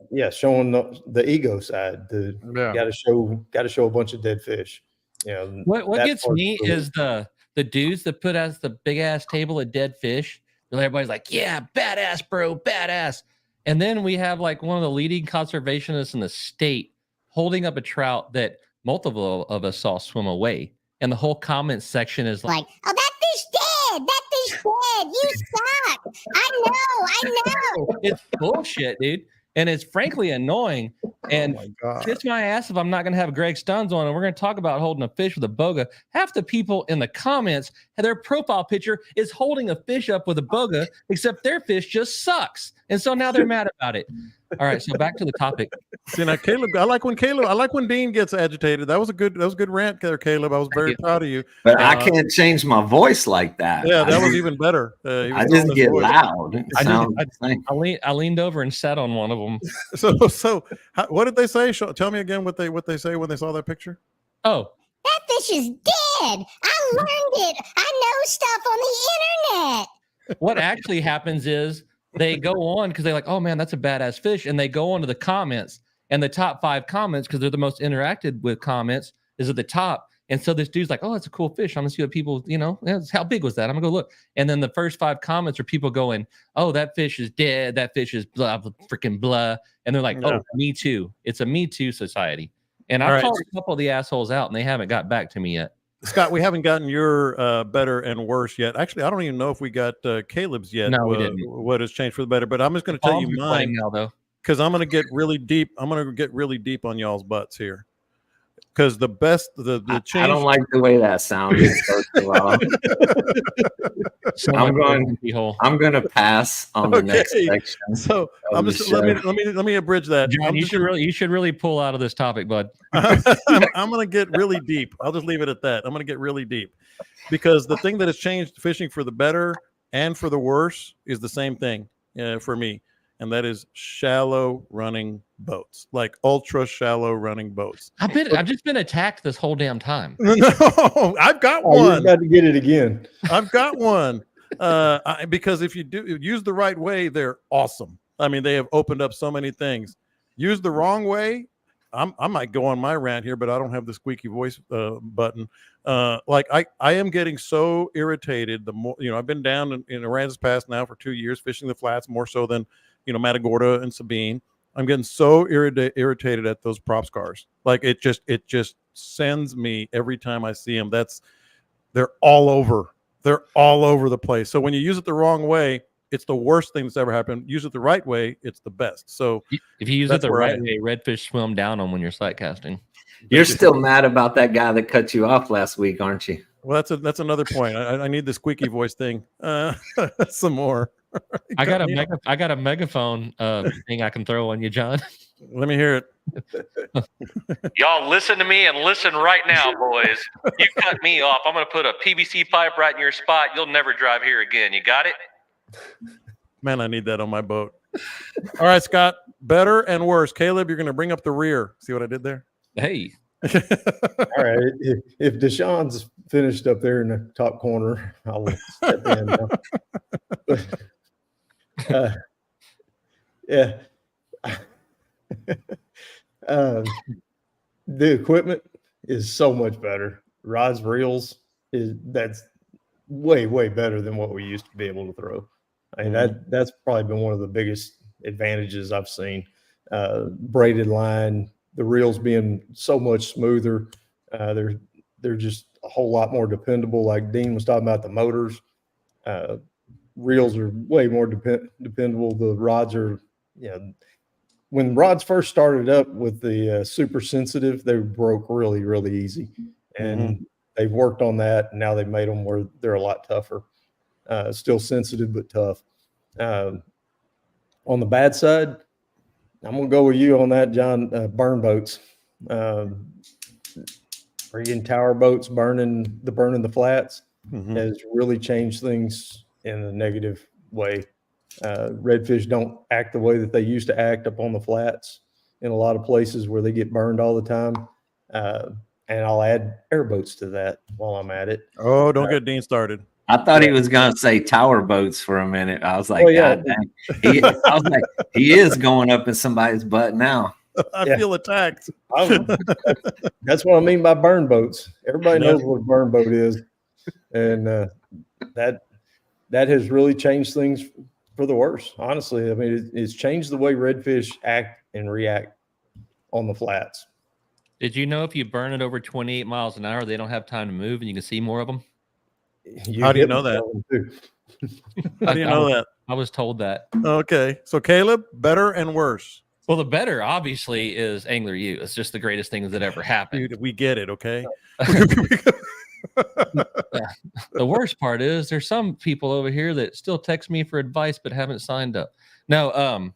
Yeah, showing the ego side. Got to show a bunch of dead fish. You know, what gets me is the dudes that put out the big ass table of dead fish. Everybody's like, yeah, badass, bro, badass. And then we have like one of the leading conservationists in the state holding up a trout that multiple of us saw swim away. And the whole comment section is like, oh, that fish dead. That fish dead. You suck. I know. It's bullshit, dude. And it's frankly annoying. And kiss my ass if I'm not going to have Greg Stuns on and we're going to talk about holding a fish with a boga. Half the people in the comments, their profile picture is holding a fish up with a boga, except their fish just sucks. And so now they're mad about it. All right, so back to the topic. See, now Caleb, I like when Dean gets agitated. That was a good rant there, Caleb. I was very proud of you. But I can't change my voice like that. Yeah, that was even better. I just get loud. I leaned over and sat on one of them. So what did they say? Tell me again what they say when they saw that picture. Oh, that fish is dead. I learned it. I know stuff on the internet. What actually happens is they go on because they're like, oh man, that's a badass fish. And they go on to the comments and the top 5 comments, because they're the most interacted with comments, is at the top. And so this dude's like, oh, that's a cool fish. I'm gonna see what people, how big was that? I'm gonna go look. And then the first 5 comments are people going, oh, that fish is dead. That fish is blah, blah, freaking blah. And they're like, oh, me too. It's a me too society. And I've called a couple of the assholes out and they haven't got back to me yet. Scott, we haven't gotten your better and worse yet. Actually, I don't even know if we got Caleb's yet. No, we didn't. What has changed for the better? But I'm just going to tell you mine now, though, because I'm going to get really deep. I'm going to get really deep on y'all's butts here. Because the change. I don't like the way that sounded. First of all. I'm going to pass on the next section. So I'm just let me abridge that. John, you should really pull out of this topic, bud. I'm going to get really deep. I'll just leave it at that. I'm going to get really deep because the thing that has changed fishing for the better and for the worse is the same thing for me. And that is shallow running boats, like ultra shallow running boats. I've just been attacked this whole damn time. No, I've got one. You got to get it again. I've got one. Because if you do use the right way, they're awesome. I mean, they have opened up so many things. Use the wrong way. I might go on my rant here, but I don't have the squeaky voice button. Like I am getting so irritated. The more, I've been down in Aransas Pass now for 2 years, fishing the flats more so than, Matagorda and Sabine. I'm getting so irritated at those props cars. Like it just sends me every time I see them. They're all over. They're all over the place. So when you use it the wrong way, it's the worst thing that's ever happened. Use it the right way, it's the best. So if you use it the right way, redfish swim down them when you're sight casting. You're still mad about that guy that cut you off last week, aren't you? Well, that's another point. I need the squeaky voice thing. Some more. I got a megaphone thing I can throw on you, John. Let me hear it. Y'all listen to me and listen right now, boys. You cut me off. I'm going to put a PVC pipe right in your spot. You'll never drive here again. You got it? Man, I need that on my boat. All right, Scott. Better and worse. Caleb, you're going to bring up the rear. See what I did there? Hey. All right. If Deshaun's finished up there in the top corner, I'll step in now. Yeah. The equipment is so much better. Rods, reels that's way better than what we used to be able to throw. I mean, that's probably been one of the biggest advantages I've seen. Braided line, the reels being so much smoother. They're just a whole lot more dependable. Like Dean was talking about the motors. Reels are way more dependable. The rods are, when rods first started up with the super sensitive, they broke really easy. And they've worked on that. And now they've made them where they're a lot tougher. Still sensitive, but tough. On the bad side, I'm going to go with you on that, John. Burn boats. Friggin' tower boats burning the flats has really changed things in a negative way. Redfish don't act the way that they used to act up on the flats in a lot of places where they get burned all the time. And I'll add airboats to that while I'm at it. Oh, don't get Dean started. I thought he was going to say tower boats for a minute. I was like, God dang. I was like, he is going up in somebody's butt now. I feel attacked. That's what I mean by burn boats. Everybody knows what a burn boat is. And that has really changed things for the worse, honestly. I mean, it's changed the way redfish act and react on the flats. Did you know if you burn it over 28 miles an hour, they don't have time to move and you can see more of them? How do you know that? How do you know that? I was told that. Okay. So Caleb, better and worse. Well, the better obviously is Angler U. It's just the greatest thing that ever happened. Dude, we get it. Okay. The worst part is there's some people over here that still text me for advice, but haven't signed up. No,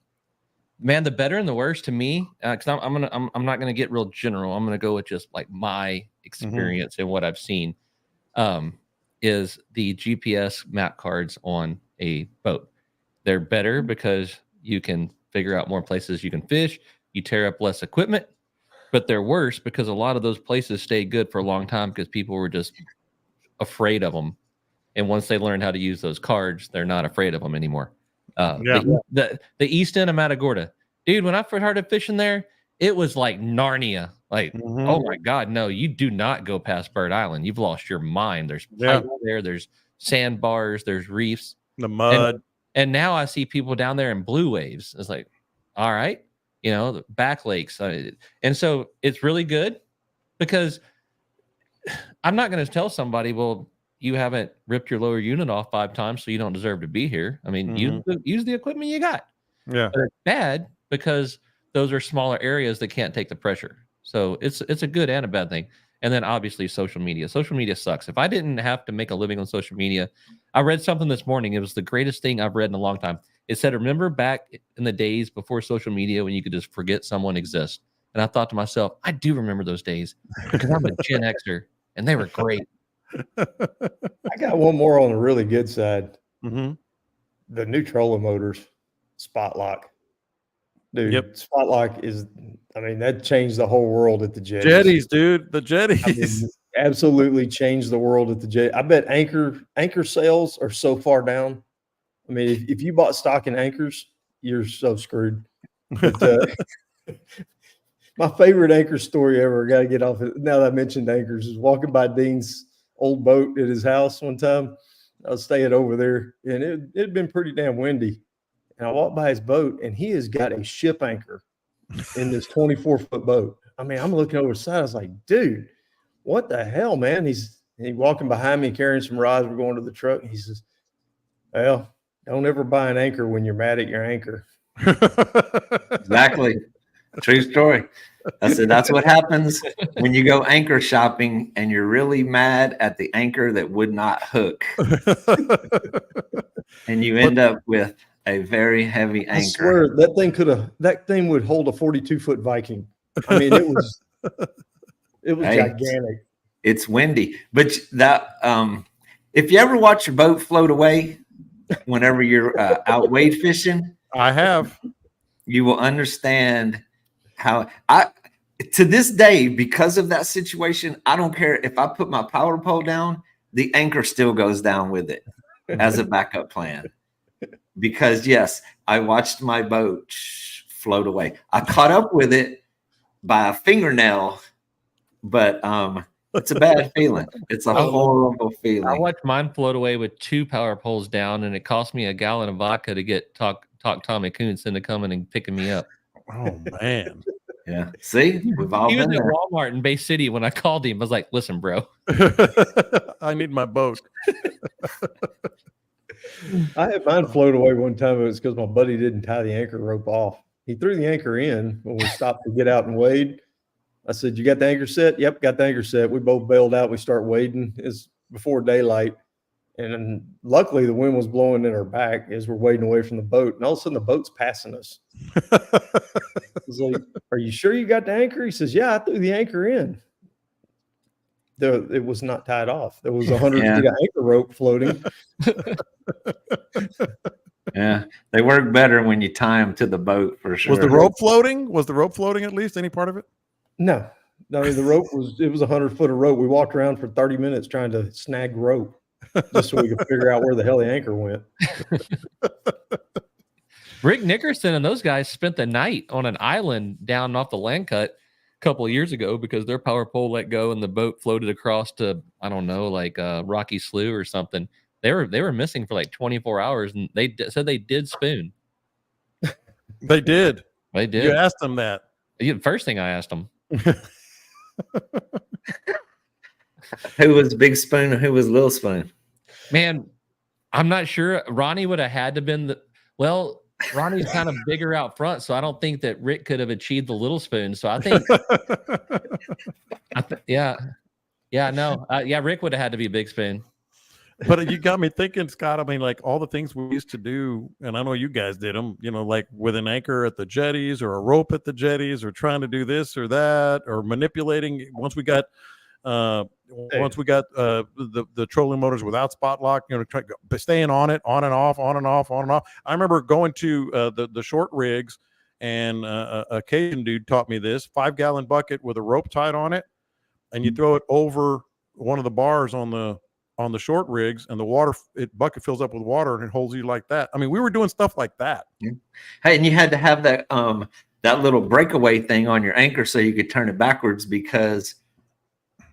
man, the better and the worst to me, because I'm not gonna get real general. I'm gonna go with just like my experience and what I've seen. Is the GPS map cards on a boat. They're better because you can figure out more places you can fish. You tear up less equipment, but they're worse because a lot of those places stay good for a long time because people were just afraid of them. And once they learned how to use those cards, they're not afraid of them anymore. The east end of Matagorda, dude, when I first started fishing there, it was like Narnia. Like, oh my God, no, you do not go past Bird Island. You've lost your mind. There's pipe there, there's sandbars, there's reefs, the mud. And now I see people down there in blue waves. It's like, all right, the back lakes. And so it's really good because I'm not going to tell somebody, well, you haven't ripped your lower unit off 5 times, so you don't deserve to be here. I mean, use the equipment you got. Yeah. But it's bad because those are smaller areas that can't take the pressure. So it's a good and a bad thing. And then obviously social media. Social media sucks. If I didn't have to make a living on social media, I read something this morning. It was the greatest thing I've read in a long time. It said, remember back in the days before social media when you could just forget someone exists? And I thought to myself, I do remember those days because I'm a Gen Xer and they were great. I got one more on the really good side. The new trolling motors, spot lock. Dude, spot lock is, I mean, that changed the whole world at the jetties. Jetties, dude. The jetties. I mean, absolutely changed the world at the jet. I bet anchor sales are so far down. I mean, if you bought stock in anchors, you're so screwed. But, my favorite anchor story ever, got to get off it now that I mentioned anchors, is walking by Dean's old boat at his house one time. I was staying over there, and it had been pretty damn windy. And I walked by his boat, and he has got a ship anchor in this 24-foot boat. I mean, I'm looking over the side. I was like, dude, what the hell, man? He's walking behind me carrying some rods. We're going to the truck. And he says, well, don't ever buy an anchor when you're mad at your anchor. Exactly. True story. I said, that's what happens when you go anchor shopping and you're really mad at the anchor that would not hook. And you end up with a very heavy anchor. I swear that thing would hold a 42-foot Viking. I mean, it was Hey. gigantic. It's windy, but if you ever watch your boat float away whenever you're out wade fishing, I have. you will understand how to this day, because of that situation, I don't care if I put my power pole down, the anchor still goes down with it as a backup plan. Because yes, I watched my boat float away. I caught up with it by a fingernail, but it's a bad feeling. It's a horrible I feeling. watched mine float away with 2 power poles down, and it cost me a gallon of vodka to get talk Tommy Kuntz into coming and picking me up. Oh man. Yeah. See, we've all He was been at there. Walmart in Bay City when I called him. I was like, "Listen, bro, I need my boat. I had mine float away one time. It was because my buddy didn't tie the anchor rope off. He threw the anchor in when we stopped to get out and wade. I said, "You got the anchor set?" "Yep, got the anchor set." We both bailed out. We start wading. It's before daylight. And luckily the wind was blowing in our back as we're wading away from the boat. And all of a sudden the boat's passing us. I was like, "Are you sure you got the anchor?" He says, "Yeah, I threw the anchor in." It was not tied off. There was 100 feet of anchor rope floating. Yeah, they work better when you tie them to the boat for sure. Was the rope floating? Was the rope floating at least? Any part of it? No, the rope was 100 foot of rope. We walked around for 30 minutes trying to snag rope just so we could figure out where the hell the anchor went. Rick Nickerson and those guys spent the night on an island down off the land cut a couple of years ago because their power pole let go and the boat floated across to, I don't know, like Rocky Slough or something. They were missing for like 24 hours, and they said they did spoon. They did. They did. You asked them that. First thing I asked them. Who was Big Spoon and who was Little Spoon? Man, I'm not sure. Ronnie would have had to been Ronnie's kind of bigger out front, so I don't think that Rick could have achieved the Little Spoon. So I think, Rick would have had to be a Big Spoon. But you got me thinking, Scott. I mean, like all the things we used to do, and I know you guys did them, like with an anchor at the jetties or a rope at the jetties or trying to do this or that or manipulating once we got the trolling motors without spot lock, staying on it, on and off, on and off, on and off. I remember going to the short rigs, and a Cajun dude taught me this 5-gallon bucket with a rope tied on it, and you throw it over one of the bars on the short rigs, and the bucket fills up with water and it holds you like that. I mean, we were doing stuff like that. Hey, and you had to have that little breakaway thing on your anchor so you could turn it backwards, because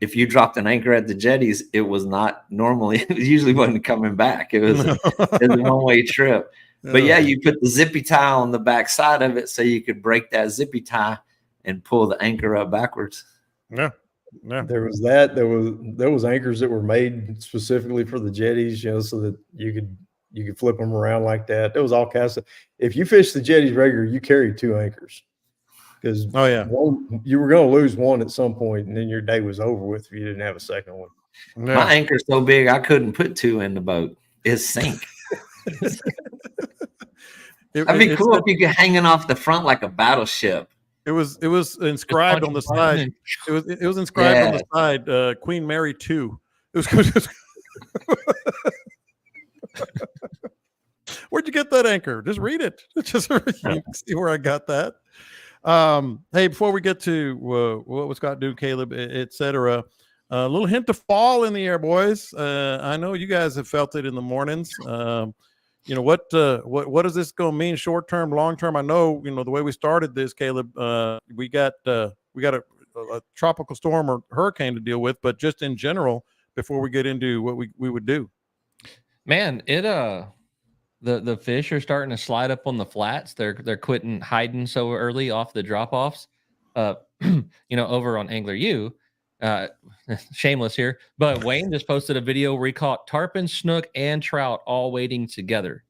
if you dropped an anchor at the jetties, it was not normally, it usually wasn't coming back. It was a one-way trip. But yeah, you put the zippy tie on the back side of it so you could break that zippy tie and pull the anchor up backwards. Yeah. Yeah. There was that. There was anchors that were made specifically for the jetties, so that you could flip them around like that. There was all kinds of. If you fish the jetties regular, you carry 2 anchors, because you were going to lose one at some point, and then your day was over with if you didn't have a second one. Yeah. My anchor's so big I couldn't put 2 in the boat. It sank. That'd be cool if you could hanging off the front like a battleship. It was inscribed on the side. It was inscribed on the side, Queen Mary 2. It was Where'd you get that anchor? Just read it. Just see where I got that. Hey, before we get to what was Scott do, Caleb, etc., a little hint of fall in the air, boys. I know you guys have felt it in the mornings. What is this going to mean short term, long term? I know, the way we started this, Caleb, we got a tropical storm or hurricane to deal with, but just in general, before we get into what we would do. Man, the fish are starting to slide up on the flats. They're quitting hiding so early off the drop offs. Over on Angler U. Shameless here, but Wayne just posted a video where he caught tarpon, snook, and trout all wading together.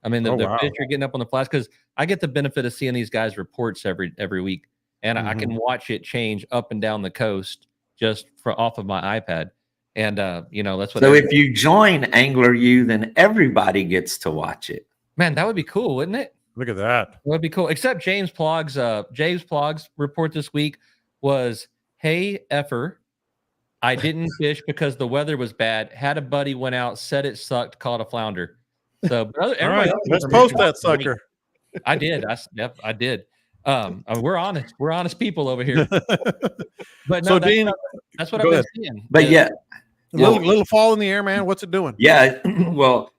I mean, the fish are getting up on the flats, because I get the benefit of seeing these guys' reports every week, and I can watch it change up and down the coast just off of my iPad. And that's what. So if you join Angler U, then everybody gets to watch it. Man, that would be cool, wouldn't it? Look at that. It would be cool. Except James Plog's report this week was, "Hey, effer, I didn't fish because the weather was bad. Had a buddy went out, said it sucked, caught a flounder." So, but All everybody right, else let's post that sucker. I did. I did. We're honest. We're honest people over here. But no, So, Dean, that's what go I've ahead. been seeing. But yeah, Little fall in the air, man. What's it doing? yeah. Well,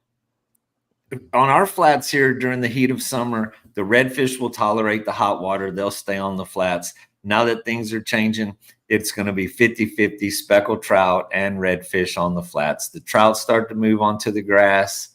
on our flats here during the heat of summer, the redfish will tolerate the hot water. They'll stay on the flats. Now that things are changing, it's going to be 50-50 speckled trout and redfish on the flats. The trout start to move onto the grass.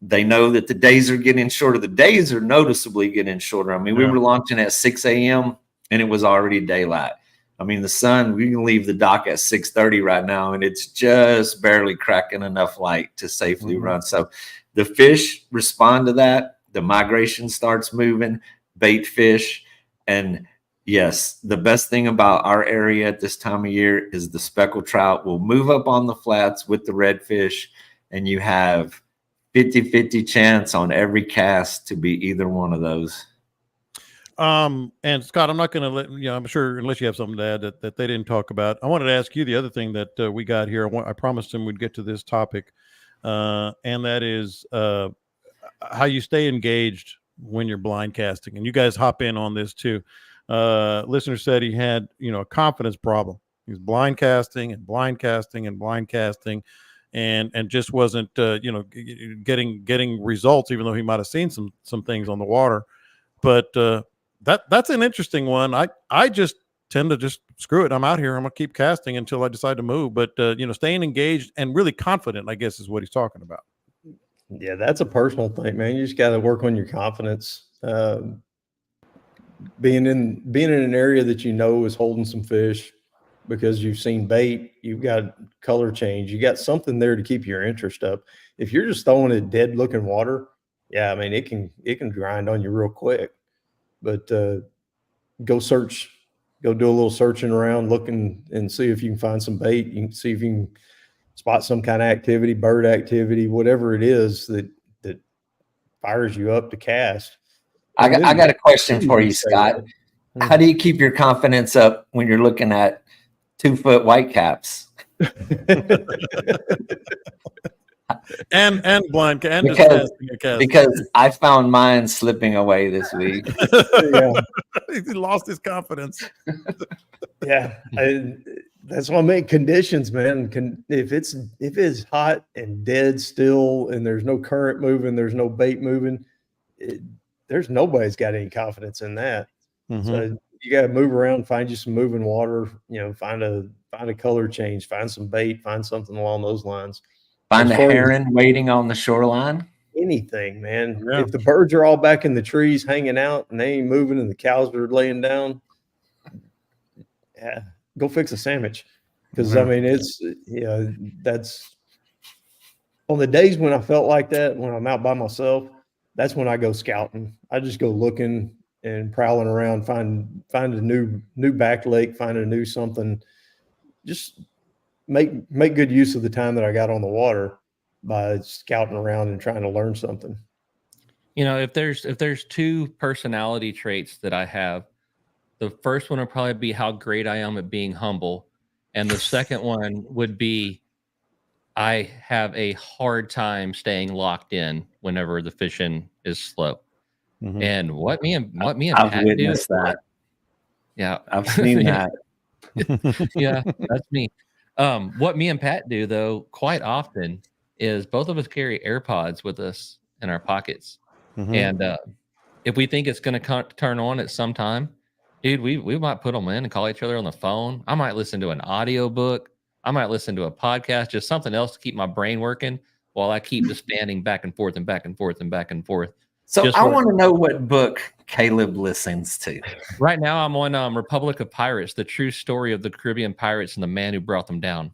They know that the days are getting shorter. The days are noticeably getting shorter. I mean, we were launching at 6 a.m. and it was already daylight. I mean, the sun, we can leave the dock at 6:30 right now, and it's just barely cracking enough light to safely run. So the fish respond to that. The migration starts moving, bait fish. And yes, the best thing about our area at this time of year is the speckled trout will move up on the flats with the redfish, and you have 50-50 chance on every cast to be either one of those. And Scott, I'm not going to let I'm sure unless you have something to add that they didn't talk about. I wanted to ask you the other thing that we got here. I promised him we'd get to this topic, and that is how you stay engaged when you're blind casting. And you guys hop in on this too. Listener said he had a confidence problem. He was blind casting and blind casting and blind casting, and just wasn't getting results, even though he might have seen some things on the water. But that's an interesting one. I just tend to just screw it. I'm out here. I'm gonna keep casting until I decide to move. But staying engaged and really confident, I guess, is what he's talking about. Yeah, that's a personal thing, man. You just got to work on your confidence. Being in an area that is holding some fish because you've seen bait, you've got color change, you got something there to keep your interest up. If you're just throwing it dead looking water, yeah, I mean it can grind on you real quick. But go do a little searching around, looking and see if you can find some bait. You can see if you can spot some kind of activity, bird activity, whatever it is that fires you up to cast. I got a question for you, Scott. How do you keep your confidence up when you're looking at 2-foot whitecaps? and blind and because I found mine slipping away this week. He lost his confidence. That's why I make conditions, man. If it's hot and dead still and there's no current moving, there's no bait moving, there's nobody's got any confidence in that. So you got to move around, find you some moving water, find a color change, find some bait, find something along those lines. Find a heron waiting on the shoreline. Anything, man. Yeah. If the birds are all back in the trees hanging out and they ain't moving and the cows are laying down, go fix a sandwich. Because I mean, it's that's on the days when I felt like that, when I'm out by myself, that's when I go scouting. I just go looking and prowling around, find a new back lake, find a new something. Just make good use of the time that I got on the water by scouting around and trying to learn something. If there's two personality traits that I have, the first one would probably be how great I am at being humble. And the second one would be I have a hard time staying locked in whenever the fishing is slow. And what me and I've Pat witnessed do, that. Yeah, I've seen that. Yeah, that's me. What me and Pat do, though, quite often is both of us carry AirPods with us in our pockets. And if we think it's going to turn on at some time, dude, we might put them in and call each other on the phone. I might listen to an audio book. I might listen to a podcast, just something else to keep my brain working while I keep just standing back and forth and back and forth and back and forth. So I want to know what book Caleb listens to. Right now, I'm on Republic of Pirates, the true story of the Caribbean pirates and the man who brought them down.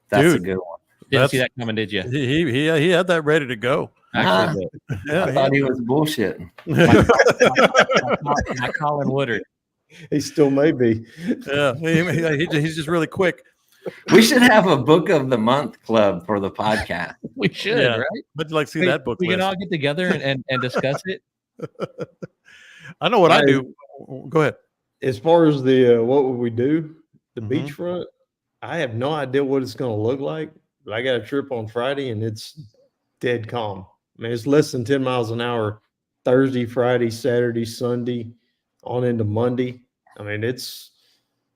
That's a good one. Didn't see that coming, did you? He had that ready to go. Actually, I thought he was bullshitting. Like Colin Woodard. He still may be. Yeah, he's just really quick. We should have a book of the month club for the podcast. We should, right? But like see that book. We can all get together and discuss it. I know what I do. Go ahead. As far as the what would we do? The Mhm. beachfront, I have no idea what it's going to look like. But I got a trip on Friday, and it's dead calm. I mean, it's less than 10 miles an hour Thursday, Friday, Saturday, Sunday, on into Monday. I mean, there's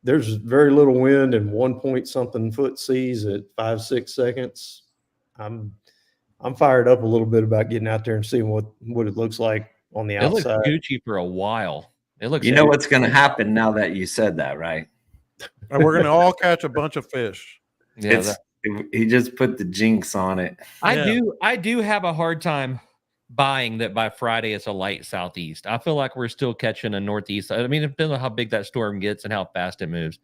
very little wind and 1 point something foot seas at 5-6 seconds. I'm fired up a little bit about getting out there and seeing what it looks like on the It looks outside. Gucci for a while. It looks. You know what's going to happen now that you said that, right? And we're gonna all catch a bunch of fish. Yeah, It's he just put the jinx on it. Yeah. I do have a hard time buying that by Friday it's a light southeast. I feel like we're still catching a northeast. I mean, it depends on how big that storm gets and how fast it moves.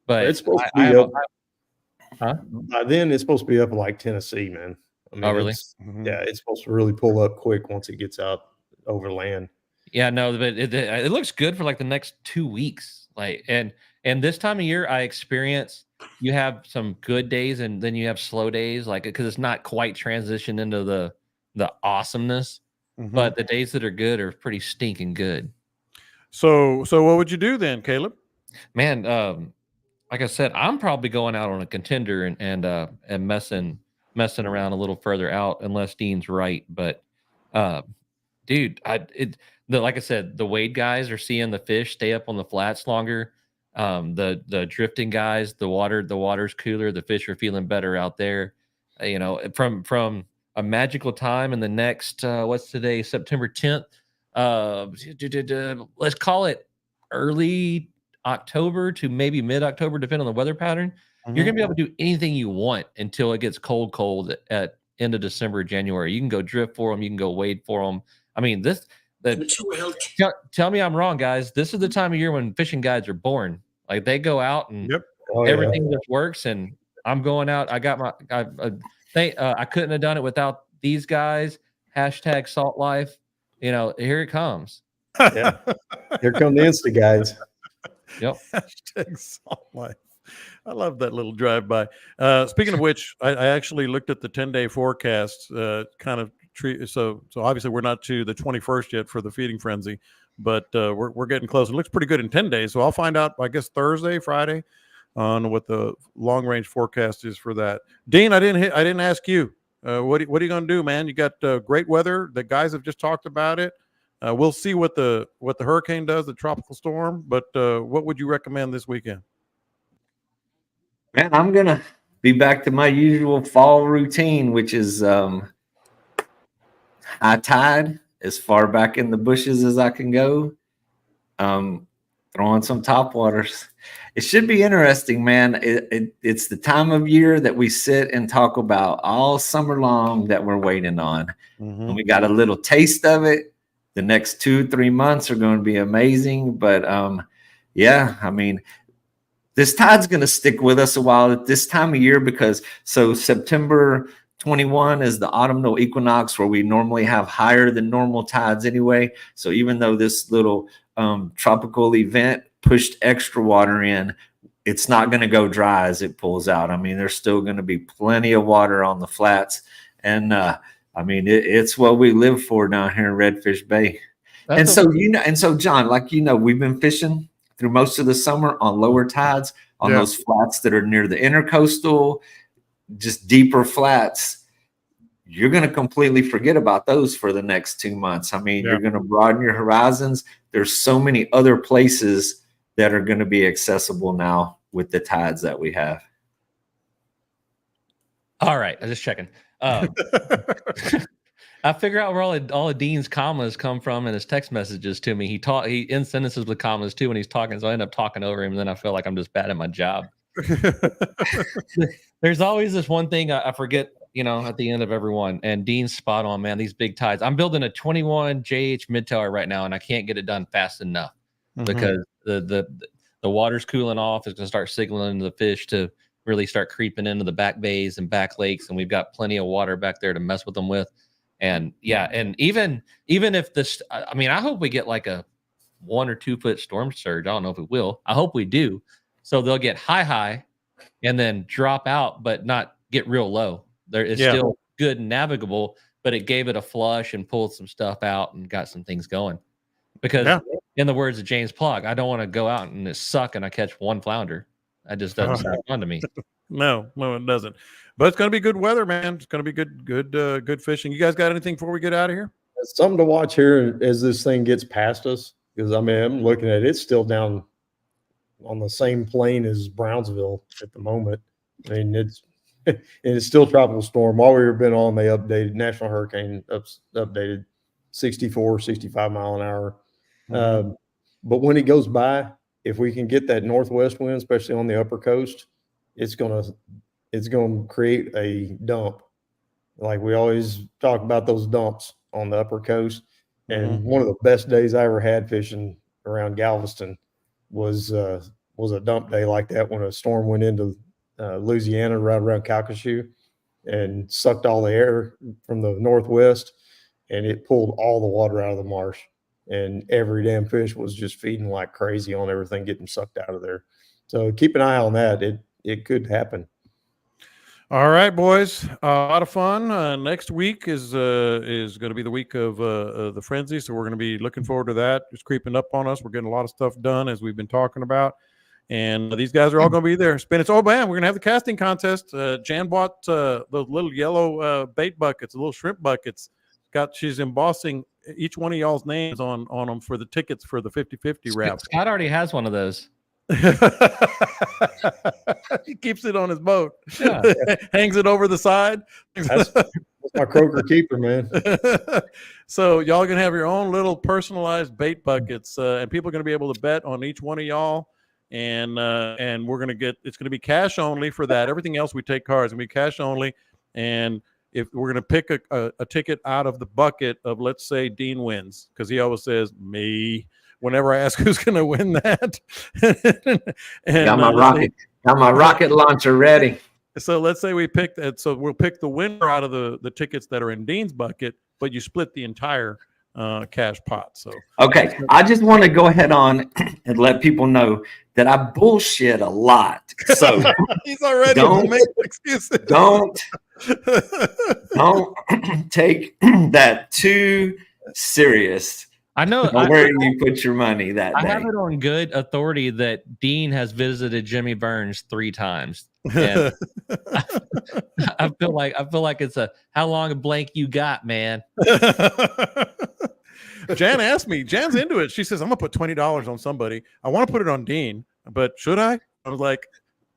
But It's supposed to I be have up. By then, it's supposed to be up like Tennessee, man. I mean, Oh, really? Mhm. Yeah, it's supposed to really pull up quick once it gets out over land. Yeah, no, but it looks good for like the next 2 weeks. Like, and this time of year, I experience you have some good days and then you have slow days, like because it's not quite transitioned into the awesomeness. Mhm. But the days that are good are pretty stinking good. So what would you do then, Caleb? Man, like I said, I'm probably going out on a contender and messing around a little further out unless Dean's right. But dude, like I said, the Wade guys are seeing the fish stay up on the flats longer. The drifting guys, the water's cooler, the fish are feeling better out there. You know, from a magical time in the next what's today, September 10th. Let's call it early October to maybe mid-October, depending on the weather pattern. You're gonna be able to do anything you want until it gets cold at end of December, January. You can go drift for them, you can go wade for them. I mean, tell me I'm wrong, guys. This is the time of year when fishing guides are born. Like they go out and Yep. everything just works. And I'm going out. I got I couldn't have done it without these guys. Hashtag salt life. You know, here it comes. Yeah. Here come the Insta guys. Yep. Hashtag salt life. I love that little drive-by. Speaking of which, I actually looked at the 10-day forecast. Kind of so obviously we're not to the 21st yet for the feeding frenzy, but we're getting close. It looks pretty good in 10 days. So I'll find out, I guess, Thursday, Friday, on what the long-range forecast is for that. Dean, I didn't ask you. What are you going to do, man? You got great weather. The guys have just talked about it. We'll see what the hurricane does, the tropical storm. But what would you recommend this weekend? Man, I'm gonna be back to my usual fall routine, which is high tide, as far back in the bushes as I can go. Throwing some top waters. It should be interesting, man. It's the time of year that we sit and talk about all summer long that we're waiting on. And we got a little taste of it. The next 2-3 months are going to be amazing. But yeah, I mean, this tide's going to stick with us a while at this time of year because September 21 is the autumnal equinox where we normally have higher than normal tides anyway. So even though this little tropical event pushed extra water in, it's not going to go dry as it pulls out. I mean, there's still going to be plenty of water on the flats. And I mean, it's what we live for down here in Redfish Bay. And so, John, like, we've been fishing through most of the summer on lower tides on those flats that are near the intercoastal, just deeper flats. You're going to completely forget about those for the next 2 months. I mean, you're going to broaden your horizons. There's so many other places that are going to be accessible now with the tides that we have. All right. I'm just checking. I figure out where all of Dean's commas come from in his text messages to me. He ends sentences with commas too when he's talking, so I end up talking over him, and then I feel like I'm just bad at my job. There's always this one thing I forget, at the end of everyone, and Dean's spot on, man. These big tides. I'm building a 21 JH mid tower right now, and I can't get it done fast enough because the water's cooling off. It's going to start signaling to the fish to really start creeping into the back bays and back lakes, and we've got plenty of water back there to mess with them with. And and even if this, I mean, I hope we get like a 1 or 2 foot storm surge. I don't know if it will. I hope we do. So they'll get high and then drop out, but not get real low. It's still good and navigable, but it gave it a flush and pulled some stuff out and got some things going. Because in the words of James Plug, I don't want to go out and suck and I catch one flounder. That just doesn't sound fun to me. No, it doesn't. But it's going to be good weather, man. It's going to be good fishing. You guys got anything before we get out of here? Something to watch here as this thing gets past us, because I mean, I'm looking at it, it's still down on the same plane as Brownsville at the moment. I mean, it's still tropical storm. While we've been on, they updated National Hurricane updated 64, 65 mile an hour. But when it goes by, if we can get that northwest wind, especially on the upper coast, it's gonna create a dump. Like we always talk about those dumps on the upper coast. And one of the best days I ever had fishing around Galveston was a dump day like that, when a storm went into Louisiana right around Calcasieu and sucked all the air from the northwest, and it pulled all the water out of the marsh, and every damn fish was just feeding like crazy on everything getting sucked out of there. So keep an eye on that. It could happen. All right, boys. A lot of fun. Next week is going to be the week of the frenzy, so we're going to be looking forward to that. It's creeping up on us. We're getting a lot of stuff done, as we've been talking about, and these guys are all going to be there. Spinach. Oh man, we're going to have the casting contest. Jan bought the little yellow bait buckets, the little shrimp buckets. She's embossing each one of y'all's names on them for the tickets for the 50-50 raffle. Scott already has one of those. He keeps it on his boat. Yeah. Hangs it over the side. That's my croaker keeper, man. So y'all are gonna have your own little personalized bait buckets, and people are gonna be able to bet on each one of y'all. And we're gonna it's gonna be cash only for that. Everything else we take cards, and we cash only. And if we're gonna pick a ticket out of the bucket of, let's say Dean wins, because he always says me whenever I ask who's gonna win that. And got my rocket launcher ready. So let's say we pick that. So we'll pick the winner out of the tickets that are in Dean's bucket, but you split the entire cash pot. So okay, I just want to go ahead on and let people know that I bullshit a lot. So he's already making excuses. Don't take that too serious. I know where you put your money that day. I have it on good authority that Dean has visited Jimmy Burns 3 times. And I feel like it's a how long a blank you got, man. Jan asked me. Jan's into it. She says, "I'm gonna put $20 on somebody. I want to put it on Dean, but should I?" I was like,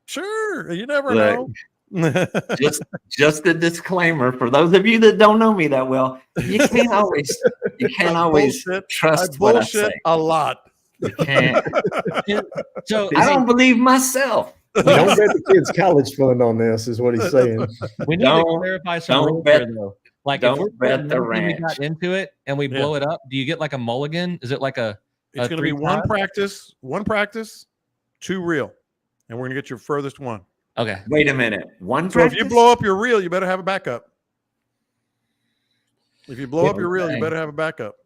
"Sure. You never know." just a disclaimer for those of you that don't know me that well. You can't always trust what I say. A lot. You can't. So I don't believe myself. Don't bet the kids' college fund on this, is what he's saying. We need to clarify something here, though. Like, don't bet the ranch. We got into it and we blow it up. Do you get like a mulligan? Is it like it's going to be one practice, 2 reel, and we're going to get your furthest one. Okay. Wait a minute. One So practice? if you blow up your reel, you better have a backup. If you blow up your reel, you better have a backup.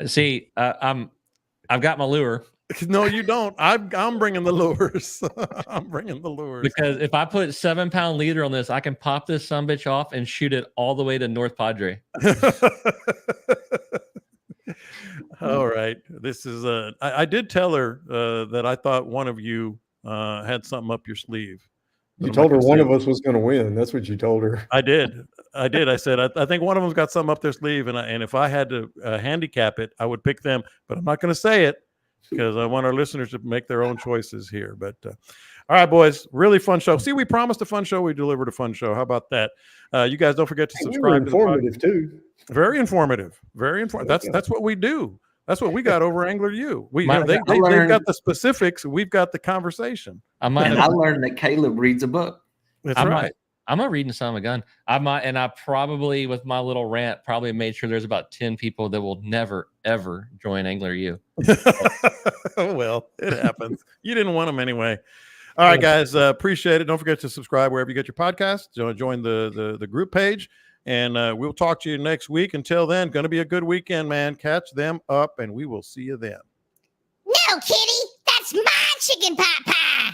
See, I've got my lure. No, you don't. I'm bringing the lures. I'm bringing the lures. Because if I put 7-pound leader on this, I can pop this sumbitch off and shoot it all the way to North Padre. All right. This is I did tell her that I thought one of you had something up your sleeve. You told her one of us was going to win. That's what you told her. I did. I said, I think one of them's got something up their sleeve, and if I had to handicap it, I would pick them. But I'm not going to say it because I want our listeners to make their own choices here. But all right, boys, really fun show. See, we promised a fun show. We delivered a fun show. How about that? You guys don't forget to subscribe. Informative too. Very informative. Very informative. That's what we do. That's what we got over Angler U. They've got the specifics. We've got the conversation. I learned that Caleb reads a book. That's right. I'm not reading some again. I probably, with my little rant, probably made sure there's about 10 people that will never, ever join Angler U. Well, it happens. You didn't want them anyway. All right, guys. Appreciate it. Don't forget to subscribe wherever you get your podcast. Join the group page. And we'll talk to you next week. Until then, going to be a good weekend, man. Catch them up, and we will see you then. No, kitty. That's my chicken pot pie.